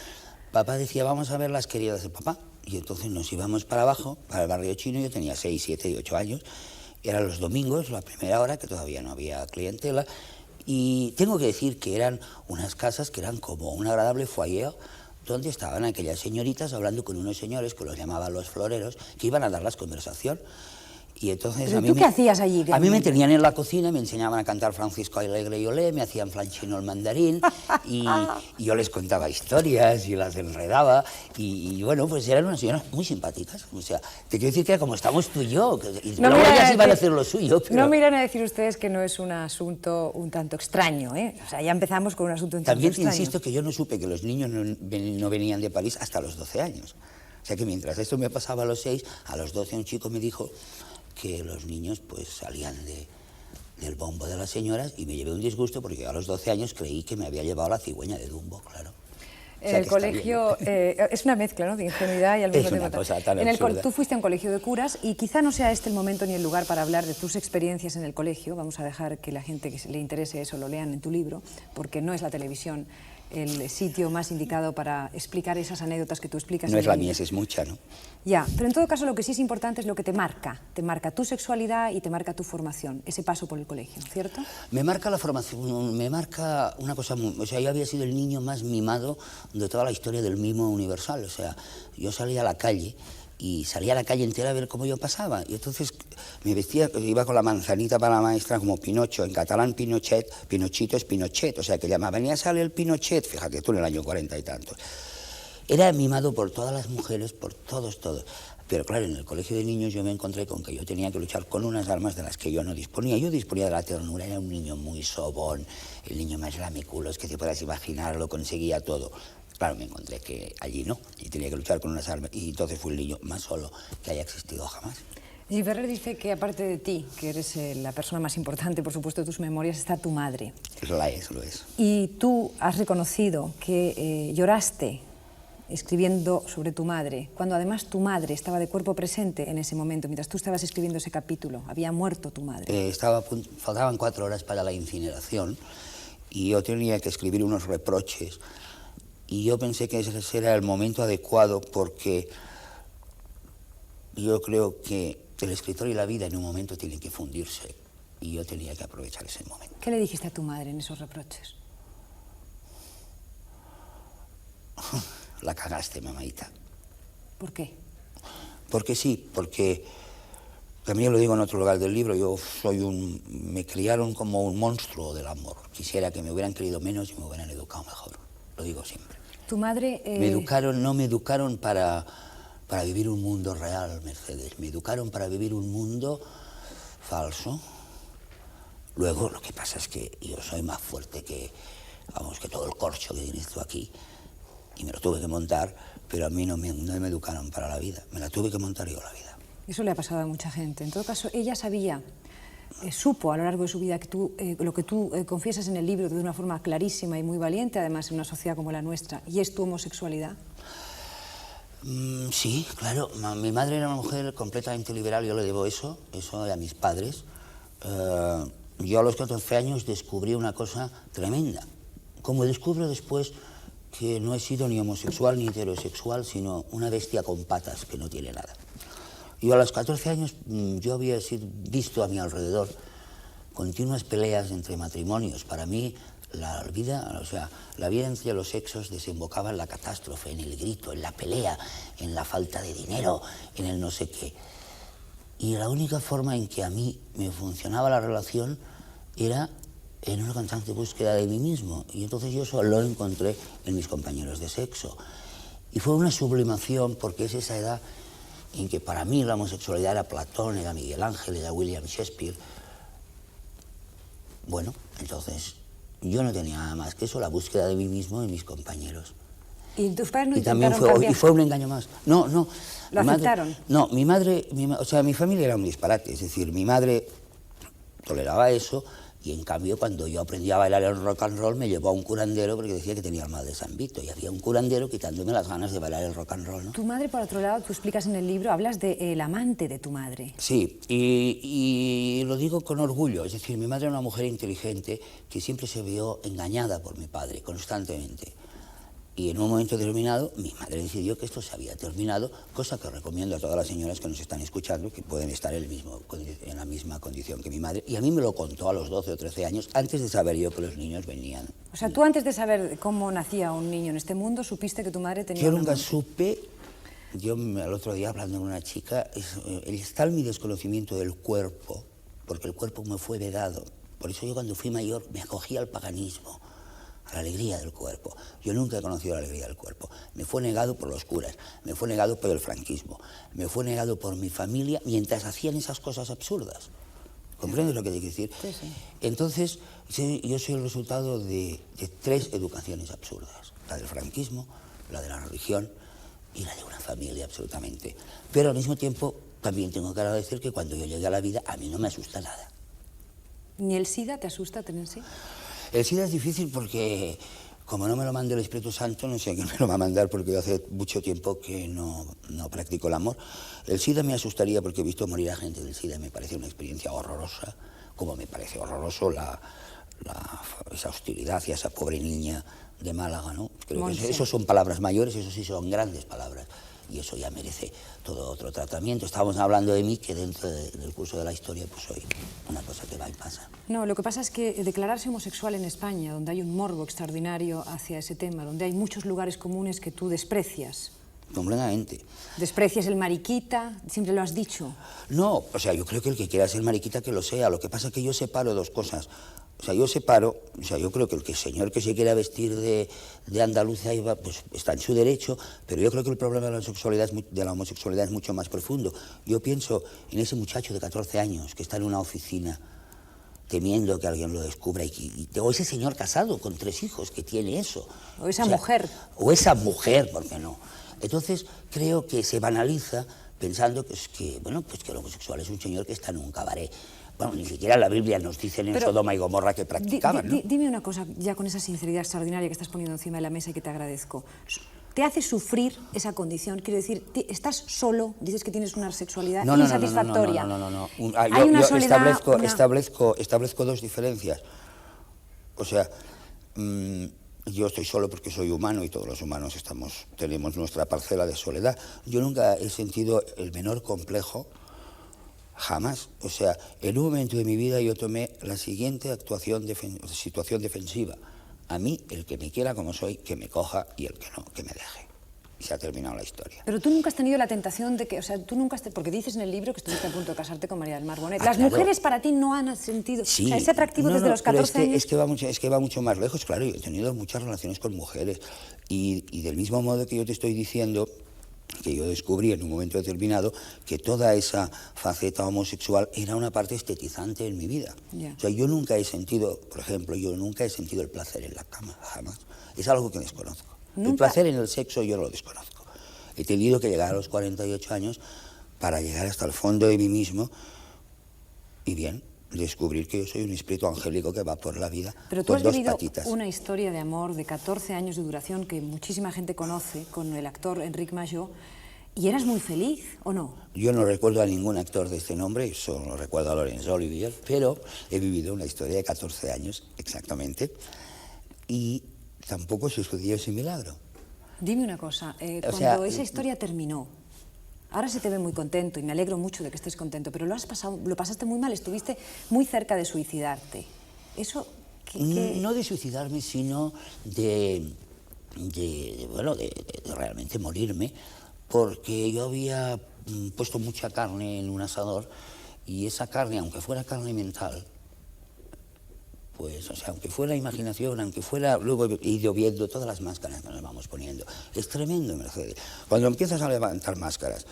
Papá decía, vamos a ver las queridas de papá. Y entonces nos íbamos para abajo, para el barrio chino. Yo tenía 6, 7 y 8 años. Eran los domingos, la primera hora, que todavía no había clientela. Y tengo que decir que eran unas casas que eran como un agradable foyer, donde estaban aquellas señoritas hablando con unos señores, que los llamaban los floreros, que iban a darles conversación. Y entonces ¿Pero tú qué hacías allí? A mí me tenían en la cocina, me enseñaban a cantar Francisco Alegre y Olé, me hacían flanchino el mandarín y yo les contaba historias y las enredaba y bueno, pues eran unas señoras muy simpáticas. O sea, te quiero decir que era como estamos tú y yo, y luego ellas iban a hacer lo suyo. Pero... No me irán a decir ustedes que no es un asunto un tanto extraño, ¿eh? O sea, ya empezamos con un asunto un tanto También extraño. te insisto que yo no supe que los niños no venían de París hasta los 12 años. O sea que mientras esto me pasaba a los 6, a los 12 un chico me dijo que los niños pues salían del bombo de las señoras y me llevé un disgusto porque yo a los 12 años creí que me había llevado la cigüeña de Dumbo, claro. O sea, el colegio es una mezcla, ¿no?, de ingenuidad y al mismo tiempo... Es una cosa tan absurda. Tú fuiste a un colegio de curas y quizá no sea este el momento ni el lugar para hablar de tus experiencias en el colegio. Vamos a dejar que la gente que le interese eso lo lean en tu libro, porque no es la televisión el sitio más indicado para explicar esas anécdotas que tú explicas. No es la mía, es mucha, ¿no? Ya, pero en todo caso lo que sí es importante es lo que te marca tu sexualidad y te marca tu formación, ese paso por el colegio, ¿cierto? Me marca la formación, me marca una cosa muy... O sea, yo había sido el niño más mimado de toda la historia del mimo universal, o sea, yo salía a la calle y salía a la calle entera a ver cómo yo pasaba. Y entonces me vestía, iba con la manzanita para la maestra como Pinocho, en catalán Pinochet, Pinochito es Pinochet, o sea que llamaban, ya sale el Pinochet, fíjate tú en el año 40 y tantos. Era mimado por todas las mujeres, por todos. Pero claro, en el colegio de niños yo me encontré con que yo tenía que luchar con unas armas de las que yo no disponía. Yo disponía de la ternura, era un niño muy sobón, el niño más lamiculos que te puedas imaginar, lo conseguía todo. Claro, me encontré que allí no, y tenía que luchar con unas armas, y entonces fui el niño más solo que haya existido jamás. Y Ferrer dice que aparte de ti, que eres la persona más importante, por supuesto, de tus memorias, está tu madre. Lo es. Y tú has reconocido que lloraste escribiendo sobre tu madre, cuando además tu madre estaba de cuerpo presente en ese momento, mientras tú estabas escribiendo ese capítulo. Había muerto tu madre. Faltaban 4 horas para la incineración, y yo tenía que escribir unos reproches. Y yo pensé que ese era el momento adecuado porque yo creo que el escritor y la vida en un momento tienen que fundirse y yo tenía que aprovechar ese momento. ¿Qué le dijiste a tu madre en esos reproches? La cagaste, mamaita. ¿Por qué? Porque sí, porque también lo digo en otro lugar del libro, me criaron como un monstruo del amor. Quisiera que me hubieran querido menos y me hubieran educado mejor, lo digo siempre. Tu madre... No me educaron para vivir un mundo real, Mercedes, me educaron para vivir un mundo falso. Luego lo que pasa es que yo soy más fuerte que todo el corcho que tienes tú aquí, y me lo tuve que montar, pero a mí no me educaron para la vida, me la tuve que montar yo la vida. Eso le ha pasado a mucha gente. En todo caso, ella supo a lo largo de su vida que lo que tú confiesas en el libro de una forma clarísima y muy valiente, además en una sociedad como la nuestra, y es tu homosexualidad. Sí, claro. Mi madre era una mujer completamente liberal, yo le debo eso a mis padres. Yo a los 14 años descubrí una cosa tremenda. Como descubro después que no he sido ni homosexual ni heterosexual, sino una bestia con patas que no tiene nada. Yo a los 14 años yo había visto a mi alrededor continuas peleas entre matrimonios. Para mí la vida entre los sexos desembocaba en la catástrofe, en el grito, en la pelea, en la falta de dinero, en el no sé qué. Y la única forma en que a mí me funcionaba la relación era en una constante búsqueda de mí mismo. Y entonces yo solo lo encontré en mis compañeros de sexo. Y fue una sublimación porque es esa edad en que para mí la homosexualidad era Platón, era Miguel Ángel, era William Shakespeare. Bueno, entonces yo no tenía nada más que eso, la búsqueda de mí mismo y mis compañeros. ¿Y tus padres no intentaron cambiar? Y fue un engaño más. No. ¿Lo aceptaron? No, mi familia era un disparate, es decir, mi madre toleraba eso, y en cambio cuando yo aprendí a bailar el rock and roll me llevó a un curandero porque decía que tenía el mal de San Vito, y había un curandero quitándome las ganas de bailar el rock and roll, ¿no? Tu madre, por otro lado, tú explicas en el libro, hablas del amante de tu madre. Sí, y lo digo con orgullo, es decir, mi madre era una mujer inteligente que siempre se vio engañada por mi padre, constantemente. Y en un momento determinado, mi madre decidió que esto se había terminado, cosa que recomiendo a todas las señoras que nos están escuchando, que pueden estar en la misma condición que mi madre. Y a mí me lo contó a los 12 o 13 años, antes de saber yo que los niños venían. O sea, tú antes de saber cómo nacía un niño en este mundo, supiste que tu madre tenía... Yo nunca supe, el otro día hablando con una chica, está en mi desconocimiento del cuerpo, porque el cuerpo me fue vedado. Por eso yo cuando fui mayor me acogí al paganismo, a la alegría del cuerpo. Yo nunca he conocido la alegría del cuerpo. Me fue negado por los curas, me fue negado por el franquismo, me fue negado por mi familia mientras hacían esas cosas absurdas. ¿Comprendes lo que te quiero decir? Sí, sí. Entonces, yo soy el resultado de 3 educaciones absurdas. La del franquismo, la de la religión y la de una familia, absolutamente. Pero al mismo tiempo, también tengo que agradecer que cuando yo llegué a la vida, a mí no me asusta nada. ¿Ni el SIDA te asusta tener SIDA? El SIDA es difícil porque, como no me lo manda el Espíritu Santo, no sé a quién me lo va a mandar porque yo hace mucho tiempo que no practico el amor. El SIDA me asustaría porque he visto morir a gente del SIDA y me parece una experiencia horrorosa, como me parece horroroso esa hostilidad hacia esa pobre niña de Málaga, ¿no? Creo que eso son palabras mayores, eso sí son grandes palabras. Y eso ya merece todo otro tratamiento. Estábamos hablando de mí, que dentro del curso de la historia pues soy una cosa que va y pasa. No, lo que pasa es que declararse homosexual en España, donde hay un morbo extraordinario hacia ese tema, donde hay muchos lugares comunes que tú desprecias. Completamente. ¿Desprecias el mariquita? ¿Siempre lo has dicho? No, o sea, yo creo que el que quiera ser mariquita que lo sea. Lo que pasa es que yo separo 2 cosas. O sea, yo creo que el señor que se quiera vestir de andaluza pues está en su derecho, pero yo creo que el problema de la homosexualidad es mucho más profundo. Yo pienso en ese muchacho de 14 años que está en una oficina temiendo que alguien lo descubra, o ese señor casado con 3 hijos que tiene eso. O esa mujer. O esa mujer, ¿por qué no? Entonces creo que se banaliza pensando que el homosexual es un señor que está en un cabaret. Bueno, ni siquiera la Biblia nos dice en Sodoma y Gomorra que practicaban, ¿no? Dime una cosa, ya con esa sinceridad extraordinaria que estás poniendo encima de la mesa y que te agradezco. ¿Te hace sufrir esa condición? Quiero decir, ¿estás solo? Dices que tienes una sexualidad insatisfactoria. No. Hay una soledad, establezco 2 diferencias. O sea, yo estoy solo porque soy humano y todos los humanos tenemos nuestra parcela de soledad. Yo nunca he sentido el menor complejo. Jamás. O sea, en un momento de mi vida yo tomé la siguiente situación defensiva. A mí, el que me quiera como soy, que me coja, y el que no, que me deje. y se ha terminado la historia. Pero tú nunca has tenido la tentación de que, o sea, tú nunca, porque dices en el libro que estuviste a punto de casarte con María del Mar Bonet. ¿Las mujeres para ti no han sentido, Sí, o sea, ese atractivo desde los 14 años? Es que va mucho más lejos, claro, yo he tenido muchas relaciones con mujeres y del mismo modo que yo te estoy diciendo que yo descubrí en un momento determinado que toda esa faceta homosexual era una parte estetizante en mi vida. Yeah. O sea, yo nunca he sentido, por ejemplo, yo nunca he sentido el placer en la cama, jamás. Es algo que desconozco. ¿Nunca? El placer en el sexo yo lo desconozco. He tenido que llegar a los 48 años para llegar hasta el fondo de mí mismo y bien, descubrir que yo soy un espíritu angélico que va por la vida Pero tú con has dos vivido patitas. una historia de amor de 14 años de duración que muchísima gente conoce con el actor Enric Majó y eras muy feliz, ¿o no? Yo no recuerdo a ningún actor de este nombre, solo recuerdo a Laurence Olivier, pero he vivido una historia de 14 años exactamente y tampoco sucedió ese milagro. Dime una cosa, cuando esa historia terminó, ahora se te ve muy contento y me alegro mucho de que estés contento, pero lo pasaste muy mal, estuviste muy cerca de suicidarte. Eso, No de suicidarme, sino de realmente morirme, porque yo había puesto mucha carne en un asador y esa carne, aunque fuera carne mental, pues, o sea, aunque fuera imaginación, aunque fuera, luego he ido viendo todas las máscaras que nos vamos poniendo. Es tremendo, Mercedes. Cuando empiezas a levantar máscaras.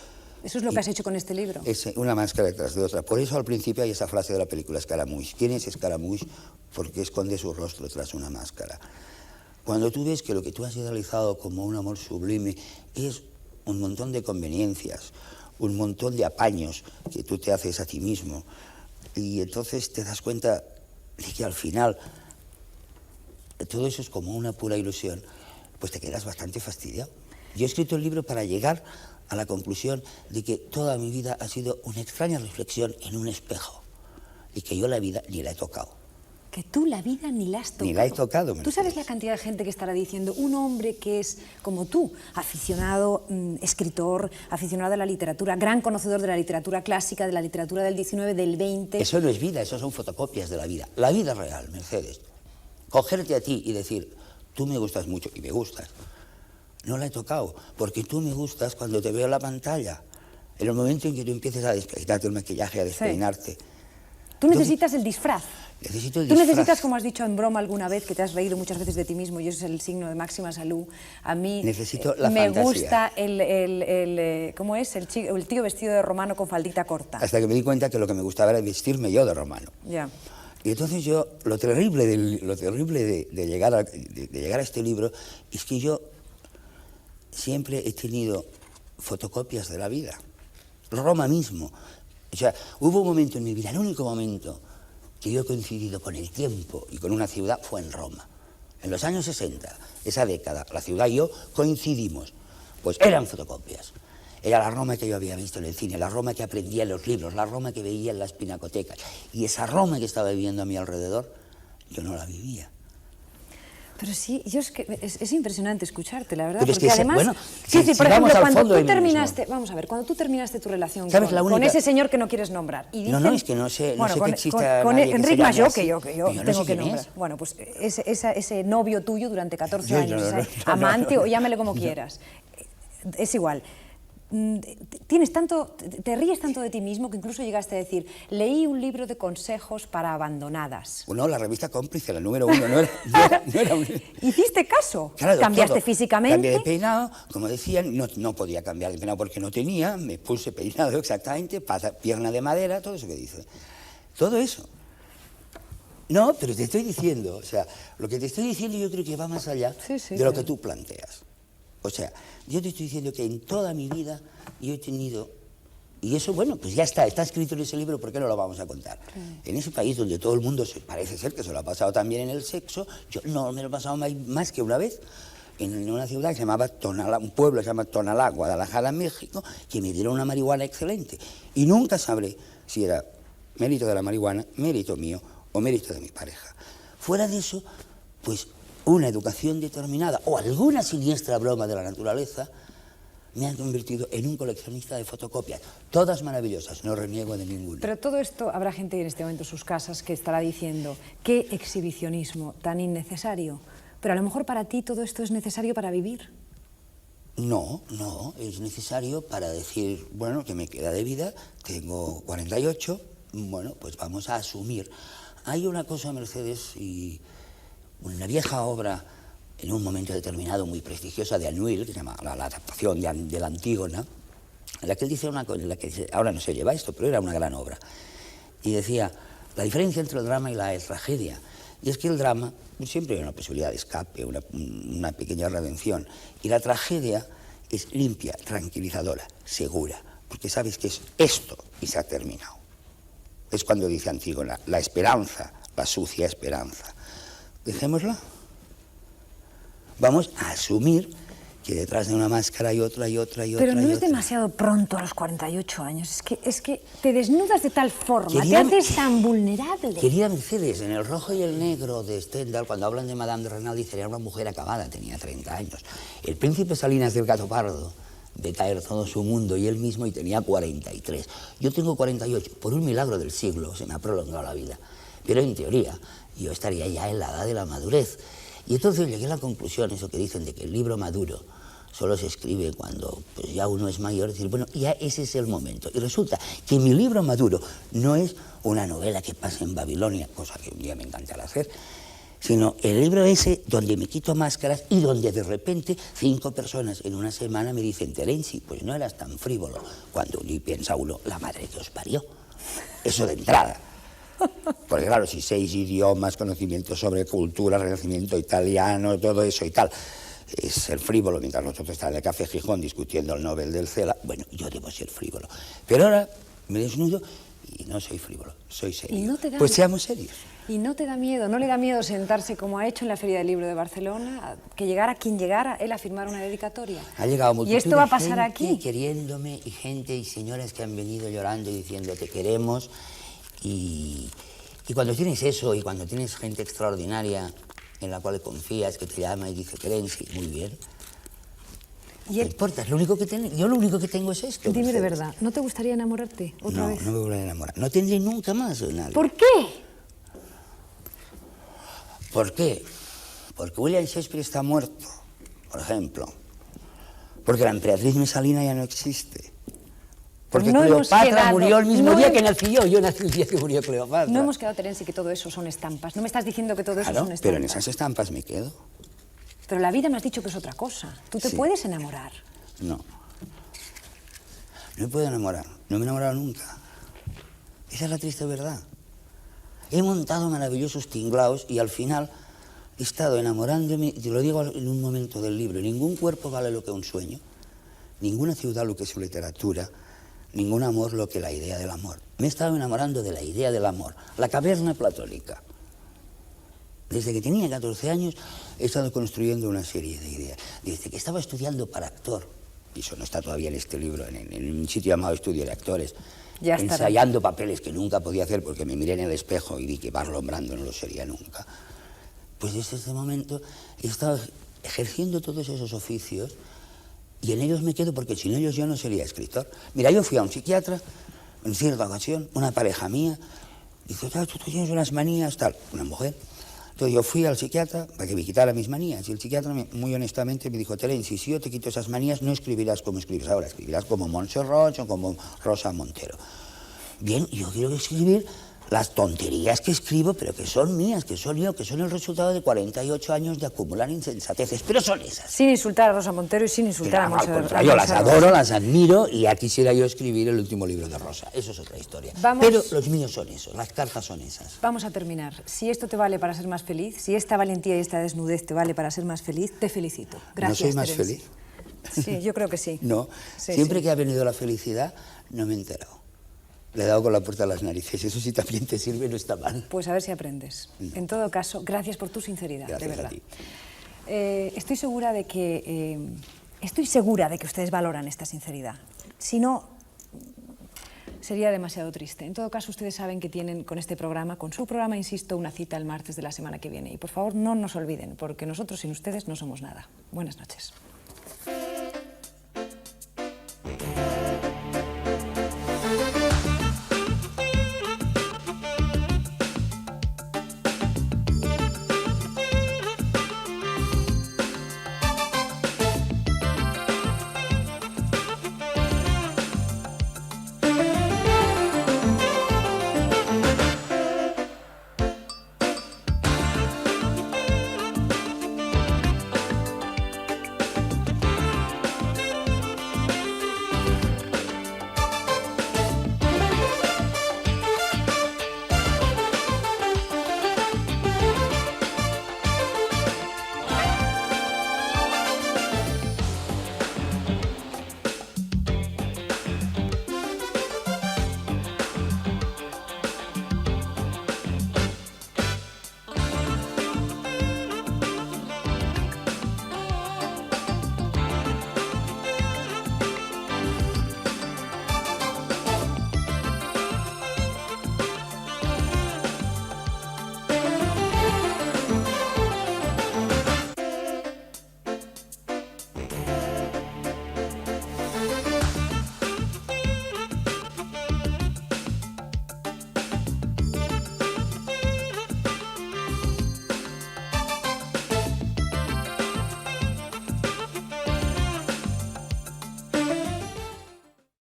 Eso es lo que has hecho con este libro. Es una máscara detrás de otra. Por eso al principio hay esa frase de la película Scaramouche. ¿Quién es Scaramouche? Porque esconde su rostro tras una máscara. Cuando tú ves que lo que tú has idealizado como un amor sublime es un montón de conveniencias, un montón de apaños que tú te haces a ti mismo, y entonces te das cuenta de que al final todo eso es como una pura ilusión, pues te quedas bastante fastidiado. Yo he escrito el libro para llegar a la conclusión de que toda mi vida ha sido una extraña reflexión en un espejo y que yo la vida ni la he tocado. Que tú la vida ni la has tocado. Ni la he tocado. Mercedes. ¿Tú sabes la cantidad de gente que estará diciendo, un hombre que es como tú, aficionado, escritor, aficionado a la literatura, gran conocedor de la literatura clásica, de la literatura del 19, del 20... Eso no es vida, eso son fotocopias de la vida. La vida real, Mercedes. Cogerte a ti y decir, tú me gustas mucho y me gustas. No la he tocado, porque tú me gustas cuando te veo en la pantalla. En el momento en que tú empieces a despeinarte el maquillaje, a despeinarte. Sí. Tú necesitas el disfraz. Necesito el Tú disfraz. necesitas, como has dicho en broma alguna vez, que te has reído muchas veces de ti mismo y eso es el signo de máxima salud. A mí necesito la me fantasía. gusta ¿cómo es? El tío vestido de romano con faldita corta. Hasta que me di cuenta que lo que me gustaba era vestirme yo de romano. Ya. Y entonces yo, lo terrible de llegar a este libro es que yo siempre he tenido fotocopias de la vida. Roma mismo. O sea, hubo un momento en mi vida, el único momento que yo he coincidido con el tiempo y con una ciudad fue en Roma. En los años 60, esa década, la ciudad y yo coincidimos. Pues eran fotocopias. Era la Roma que yo había visto en el cine, la Roma que aprendía en los libros, la Roma que veía en las pinacotecas. Y esa Roma que estaba viviendo a mi alrededor, yo no la vivía. Pero sí, es impresionante escucharte, la verdad, pero porque es que además... bueno, sí, por ejemplo, cuando tú terminaste... Vamos a ver, cuando tú terminaste tu relación con ese señor que no quieres nombrar... Y dicen, no, es que no sé que exista con nadie Enric Majó, que yo no tengo que nombrar. Bueno, pues ese novio tuyo durante 14 años, amante o llámale como quieras, es igual... te ríes tanto de ti mismo que incluso llegaste a decir, leí un libro de consejos para abandonadas. Bueno, la revista Cómplice, la número 1, no era un... ¿Hiciste caso? Claro, ¿Cambiaste todo. físicamente? Cambié de peinado, como decían, no podía cambiar de peinado porque no tenía, me puse peinado exactamente, pierna de madera, todo eso que dice. Todo eso. No, pero te estoy diciendo, o sea, lo que te estoy diciendo yo creo que va más allá de lo que tú planteas. O sea, yo te estoy diciendo que en toda mi vida yo he tenido, y eso, bueno, pues ya está escrito en ese libro, ¿por qué no lo vamos a contar? En ese país donde todo el mundo parece ser que se lo ha pasado también en el sexo, yo no me lo he pasado más que una vez, en una ciudad que se llamaba Tonalá, un pueblo que se llama Tonalá, Guadalajara, México, que me dieron una marihuana excelente. Y nunca sabré si era mérito de la marihuana, mérito mío o mérito de mi pareja. Fuera de eso, pues una educación determinada o alguna siniestra broma de la naturaleza me han convertido en un coleccionista de fotocopias, todas maravillosas, no reniego de ninguna. Pero todo esto, habrá gente en este momento en sus casas que estará diciendo, qué exhibicionismo tan innecesario, pero a lo mejor para ti todo esto es necesario para vivir. No, es necesario para decir, bueno, que me queda de vida, tengo 48, bueno, pues vamos a asumir. Hay una cosa, Mercedes, y una vieja obra, en un momento determinado muy prestigiosa, de Anuil, que se llama la adaptación de la Antígona, en la que él dice una cosa, en la que dice, ahora no se lleva esto, pero era una gran obra, y decía, la diferencia entre el drama y la tragedia, y es que el drama siempre hay una posibilidad de escape, una pequeña redención, y la tragedia es limpia, tranquilizadora, segura, porque sabes que es esto y se ha terminado. Es cuando dice Antígona, la esperanza, la sucia esperanza. Dejémosla. Vamos a asumir que detrás de una máscara hay otra y otra y otra. Pero no y es otra. demasiado pronto a los 48 años. Es que te desnudas de tal forma, Querida- te haces tan vulnerable. Querida Mercedes, en El rojo y el negro de Stendhal, cuando hablan de Madame de Renal, dice, era una mujer acabada, tenía 30 años. El príncipe Salinas del Gato Pardo, de caer todo su mundo y él mismo, y tenía 43. Yo tengo 48. Por un milagro del siglo se me ha prolongado la vida. Pero en teoría, yo estaría ya en la edad de la madurez. Y entonces llegué a la conclusión, eso que dicen de que el libro maduro solo se escribe cuando pues, ya uno es mayor, decir, bueno, ya ese es el momento. Y resulta que mi libro maduro no es una novela que pasa en Babilonia, cosa que un día me encantará hacer, sino el libro ese donde me quito máscaras y donde de repente 5 personas en una semana me dicen, Terenzi, pues no eras tan frívolo, cuando ni piensa uno, la madre que os parió. Eso de entrada. Porque claro, si 6 idiomas, conocimientos sobre cultura, renacimiento italiano, todo eso y tal, es ser frívolo, mientras nosotros estamos en el Café Gijón discutiendo el Nobel del CELA, bueno, yo debo ser frívolo. Pero ahora me desnudo y no soy frívolo, soy serio. ¿Y no te da pues seamos serios. ¿Y no te da miedo, no le da miedo sentarse como ha hecho en la Feria del Libro de Barcelona, que llegara quien llegara, él a firmar una dedicatoria? Ha llegado multitud ¿Y esto va a de pasar gente aquí? queriéndome, y gente y señoras que han venido llorando y diciendo te queremos, y cuando tienes eso y cuando tienes gente extraordinaria en la cual confías, que te llama y dice Terenzi, muy bien, ¿Y no él? importa, es lo único que yo lo único que tengo es esto. Dime de Mercedes. verdad, ¿no te gustaría enamorarte otra No, vez? no me voy a enamorar, no tendré nunca más a nadie. ¿Por qué? ¿Por qué? Porque William Shakespeare está muerto, por ejemplo. Porque la emperatriz Mesalina ya no existe. Porque No hemos Cleopatra quedado- murió el mismo no día hem- que nací yo nací el día que murió Cleopatra. No hemos quedado, Terenzi, que todo eso son estampas. No me estás diciendo que todo eso Claro, son estampas. pero en esas estampas me quedo. Pero la vida me has dicho que es otra cosa. Tú te Sí. puedes enamorar. No. No me puedo enamorar. No me he enamorado nunca. Esa es la triste verdad. He montado maravillosos tinglaos y al final he estado enamorándome, te lo digo en un momento del libro, ningún cuerpo vale lo que un sueño, ninguna ciudad lo que su literatura, ningún amor lo que la idea del amor. Me he estado enamorando de la idea del amor, la caverna platónica. Desde que tenía 14 años he estado construyendo una serie de ideas. Desde que estaba estudiando para actor, y eso no está todavía en este libro, en un sitio llamado Estudio de Actores, Ya estará. ensayando papeles que nunca podía hacer porque me miré en el espejo y vi que Marlon Brando no lo sería nunca. Pues desde ese momento he estado ejerciendo todos esos oficios y en ellos me quedo porque sin ellos yo no sería escritor. Mira, yo fui a un psiquiatra en cierta ocasión, una pareja mía, dice, tú tienes unas manías, tal, una mujer. Entonces yo fui al psiquiatra para que me quitara mis manías y el psiquiatra muy honestamente me dijo, Terenzi, si yo te quito esas manías no escribirás como escribes ahora, escribirás como Montserrat o como Rosa Montero. Bien, yo quiero escribir las tonterías que escribo, pero que son mías, que son yo, que son el resultado de 48 años de acumular insensateces, pero son esas. Sin insultar a Rosa Montero y sin insultar a Al Montserrat. contrario, las adoro, las admiro y ya quisiera yo escribir el último libro de Rosa. Eso es otra historia. Vamos. Pero los míos son esos, las cartas son esas. Vamos a terminar. Si esto te vale para ser más feliz, si esta valentía y esta desnudez te vale para ser más feliz, te felicito. Gracias, ¿No soy más Terenzi. feliz? Sí, yo creo que sí. No, Sí, siempre sí. que ha venido la felicidad no me he enterado. Le he dado con la puerta a las narices. Eso sí también te sirve, no está mal. Pues a ver si aprendes. En todo caso, gracias por tu sinceridad, Gracias de a verdad. ti. Estoy segura de que ustedes valoran esta sinceridad. Si no, sería demasiado triste. En todo caso, ustedes saben que tienen con este programa, con su programa, insisto, una cita el martes de la semana que viene. Y por favor, no nos olviden, porque nosotros sin ustedes no somos nada. Buenas noches.